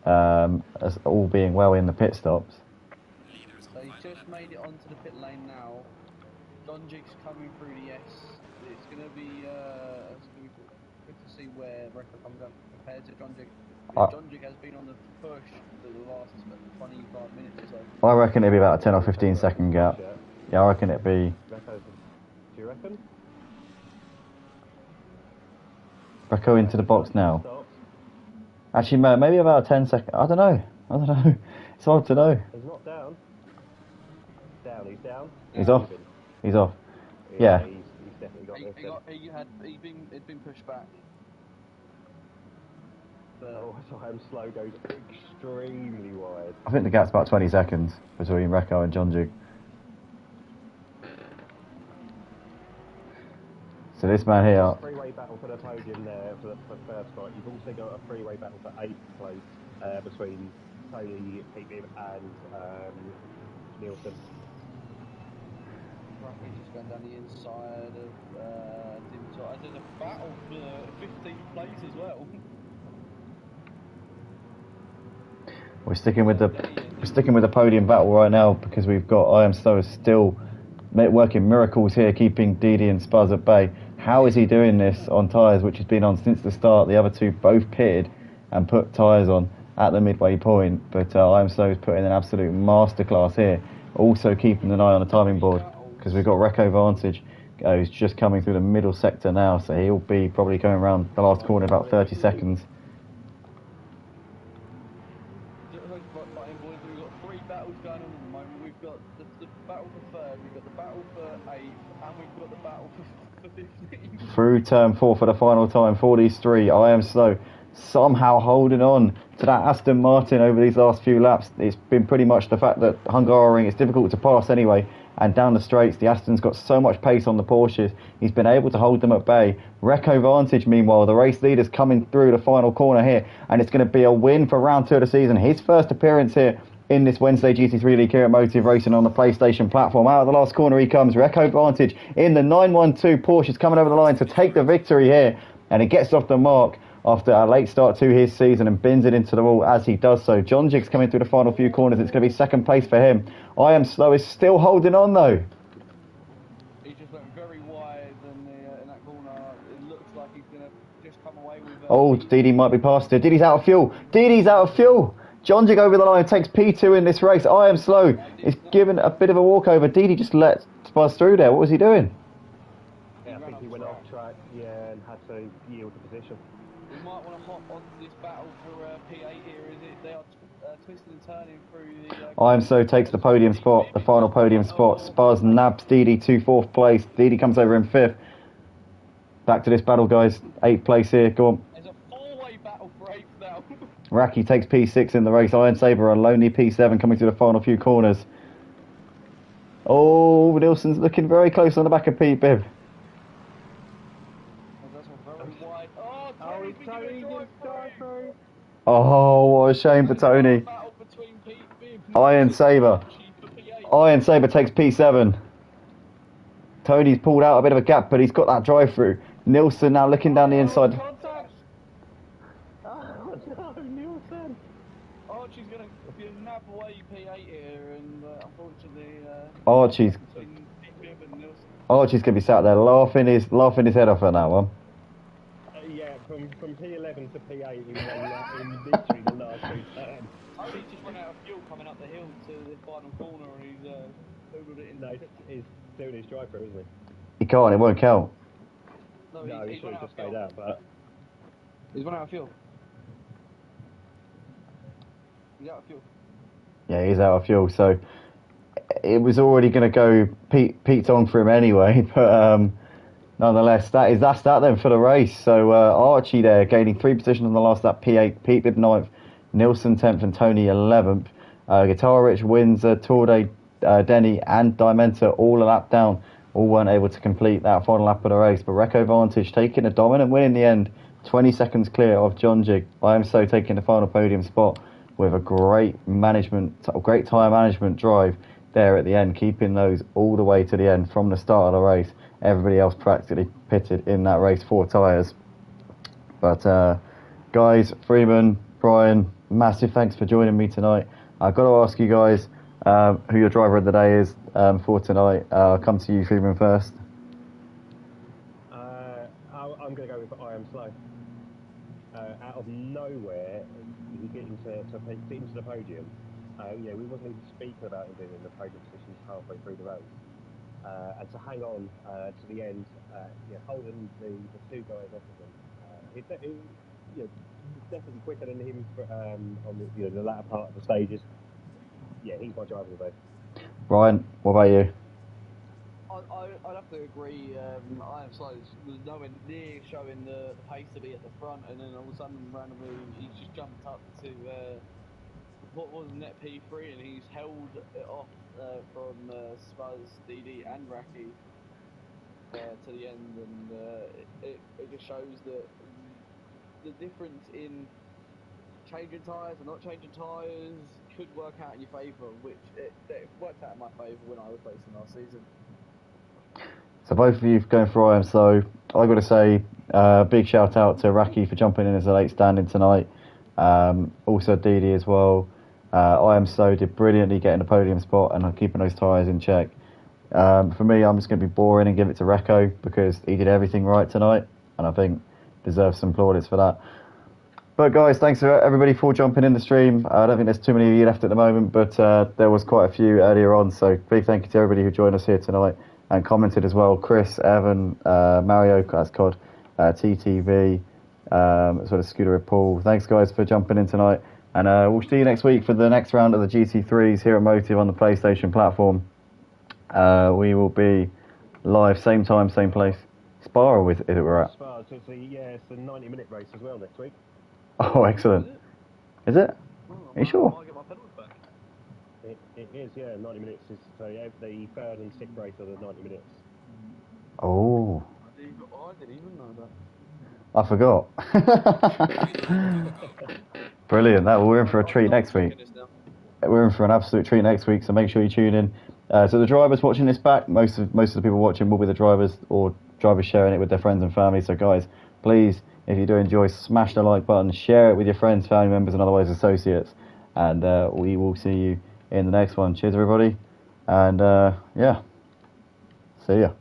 as all being well in the pit stops. So he's just made it onto the pit lane now. John Jig's coming through the S. It's going to be good to see where Reco comes up compared to John Jig. John Jig has been on the push for the last 25 minutes or so. I reckon it'd be about a 10 or 15 second gap. Yeah, I reckon it'd be... Do you reckon? Reco into the box now. Actually, maybe about a 10 second... I don't know. It's hard to know. He's not down. He's down. He's off. He's off. Yeah. He's definitely got this. It'd been pushed back. Oh, so I'm slow goes extremely wide. I think the gap's about 20 seconds between Reco and John Jig. So this man here... Three-way battle for the podium there for the first spot. You've also got a three-way battle for 8th place between Tony, Pete and Nielsen. He's just going down the inside of Tim Todd. There's a battle for 15th place as well. We're sticking with the podium battle right now because we've got I Am Slow still working miracles here, keeping Didi and Spuzz at bay. How is he doing this on tyres which has been on since the start? The other two both pitted and put tyres on at the midway point, but I Am Slow is putting an absolute masterclass here. Also keeping an eye on the timing board because we've got Reco Vantage who's just coming through the middle sector now, so he'll be probably going around the last corner in about 30 seconds. We've got three battles going on at the moment. We've got the battle for 3rd, we've got the battle for 8th, and we've got the battle for 15th. Through turn 4 for the final time for these three. I Am Slow somehow holding on to that Aston Martin over these last few laps. It's been pretty much the fact that Hungaroring is difficult to pass anyway, and down the straights the Aston's got so much pace on the Porsches, he's been able to hold them at bay. Reco Vantage meanwhile, the race leader's coming through the final corner here, and it's going to be a win for round 2 of the season. His first appearance here in this Wednesday GT3 League here at Motive Racing on the PlayStation platform. Out of the last corner he comes. Reco Vantage in the 912 Porsche is coming over the line to take the victory here, and he gets off the mark after a late start to his season and bins it into the wall as he does so. John Jig's coming through the final few corners. It's going to be 2nd place for him. I Am Slow is still holding on though. He just went very wide in that corner. It looks like he's going to just come away with... Oh, Didi might be past it. Didi's out of fuel. Didi's out of fuel. John Jig over the line takes P2 in this race. I Am Slow is given a bit of a walkover. Didi just let Spuzz through there. What was he doing? Yeah, I think he went off track, and had to yield the position. We might want to hop onto this battle for P8 here. They are twisting and turning through the. IMSO takes the podium spot, the final podium spot. Spars nabs Didi to 4th place. Didi comes over in 5th. Back to this battle, guys. 8th place here. Go on. There's a four-way battle for 8th now. Raki takes P6 in the race. Iron Saber a lonely P7 coming through the final few corners. Oh, Nilsson's looking very close on the back of Pete Bibb. Oh, what a shame for Tony. Iron Saber. Iron Saber takes P7. Tony's pulled out a bit of a gap, but he's got that drive through. Nilsson now looking down the inside. Oh no, Nilsson! Archie's going to nab away P8 here, and unfortunately, Archie's going to be sat there laughing his head off at that one. Yeah, from P11 to P8 in literally the last 2 turns. Tony's just run out of fuel coming up the hill to the final corner, and he's booted it in. No, he's doing his drive through, isn't he? He can't, it won't count. No, he should have just stayed out, but... He's run out of fuel. He's out of fuel. Yeah, he's out of fuel, so it was already going to go Pete's on for him anyway, but nonetheless, that's that then for the race. So Archie there gaining 3 positions on the last lap, P8, Pete Bibb 9th, Nilsson 10th and Tony 11th. Guitar Rich, Windsor, Torde, Denny and Dimenta all a lap down, all weren't able to complete that final lap of the race, but Reco Vantage taking a dominant win in the end, 20 seconds clear of John Jig. I am so taking the final podium spot with a great tyre management drive there at the end, keeping those all the way to the end from the start of the race. Everybody else practically pitted in that race, 4 tyres. But guys, Freeman, Brian, massive thanks for joining me tonight. I've got to ask you guys who your driver of the day is for tonight. I'll come to you, Freeman, first. I'm going to go with I Am Slow. Out of nowhere, he get into the podium. We wasn't even speaking about him being in the podium positions halfway through the race. And to hang on to the end, holding the 2 guys off of him. He's definitely quicker than him on the latter part of the stages. Yeah, he's my driver of the day. Brian, what about you? I'd have to agree. I Am Slow was nowhere near showing the pace to be at the front, and then all of a sudden, randomly, he's just jumped up to what was net P3, and he's held it off from Spuzz, DD, and Raki to the end, and it just shows that the difference in changing tyres and not changing tyres could work out in your favour, which it worked out in my favour when I was racing last season. So both of you going for I Am So. I've got to say, big shout out to Raki for jumping in as a late standing tonight. Also Didi as well. I Am So did brilliantly getting the podium spot and keeping those tyres in check. For me, I'm just going to be boring and give it to Reco because he did everything right tonight, and I think deserves some plaudits for that. But guys, thanks to everybody for jumping in the stream. I don't think there's too many of you left at the moment, but there was quite a few earlier on, so big thank you to everybody who joined us here tonight and commented as well. Chris, Evan, Mario, that's COD, TTV, as well as Scooter Paul. Thanks guys for jumping in tonight, and we'll see you next week for the next round of the GT3s here at Motive on the PlayStation platform. We will be live, same time, same place. Spa, or is it we're at? Spa, so it's a 90-minute race as well next week. Oh, excellent. Is it? Are you sure? It is, yeah, 90 minutes. So yeah, the 3rd and 6th race are the 90 minutes. Oh. I didn't even know that. I forgot. Brilliant. We're in for a treat next week. We're in for an absolute treat next week, so make sure you tune in. So the drivers watching this back, most of the people watching will be the drivers or drivers sharing it with their friends and family. So guys, please, if you do enjoy, smash the like button, share it with your friends, family members and otherwise associates. And we will see you in the next one. Cheers everybody. And yeah, see ya.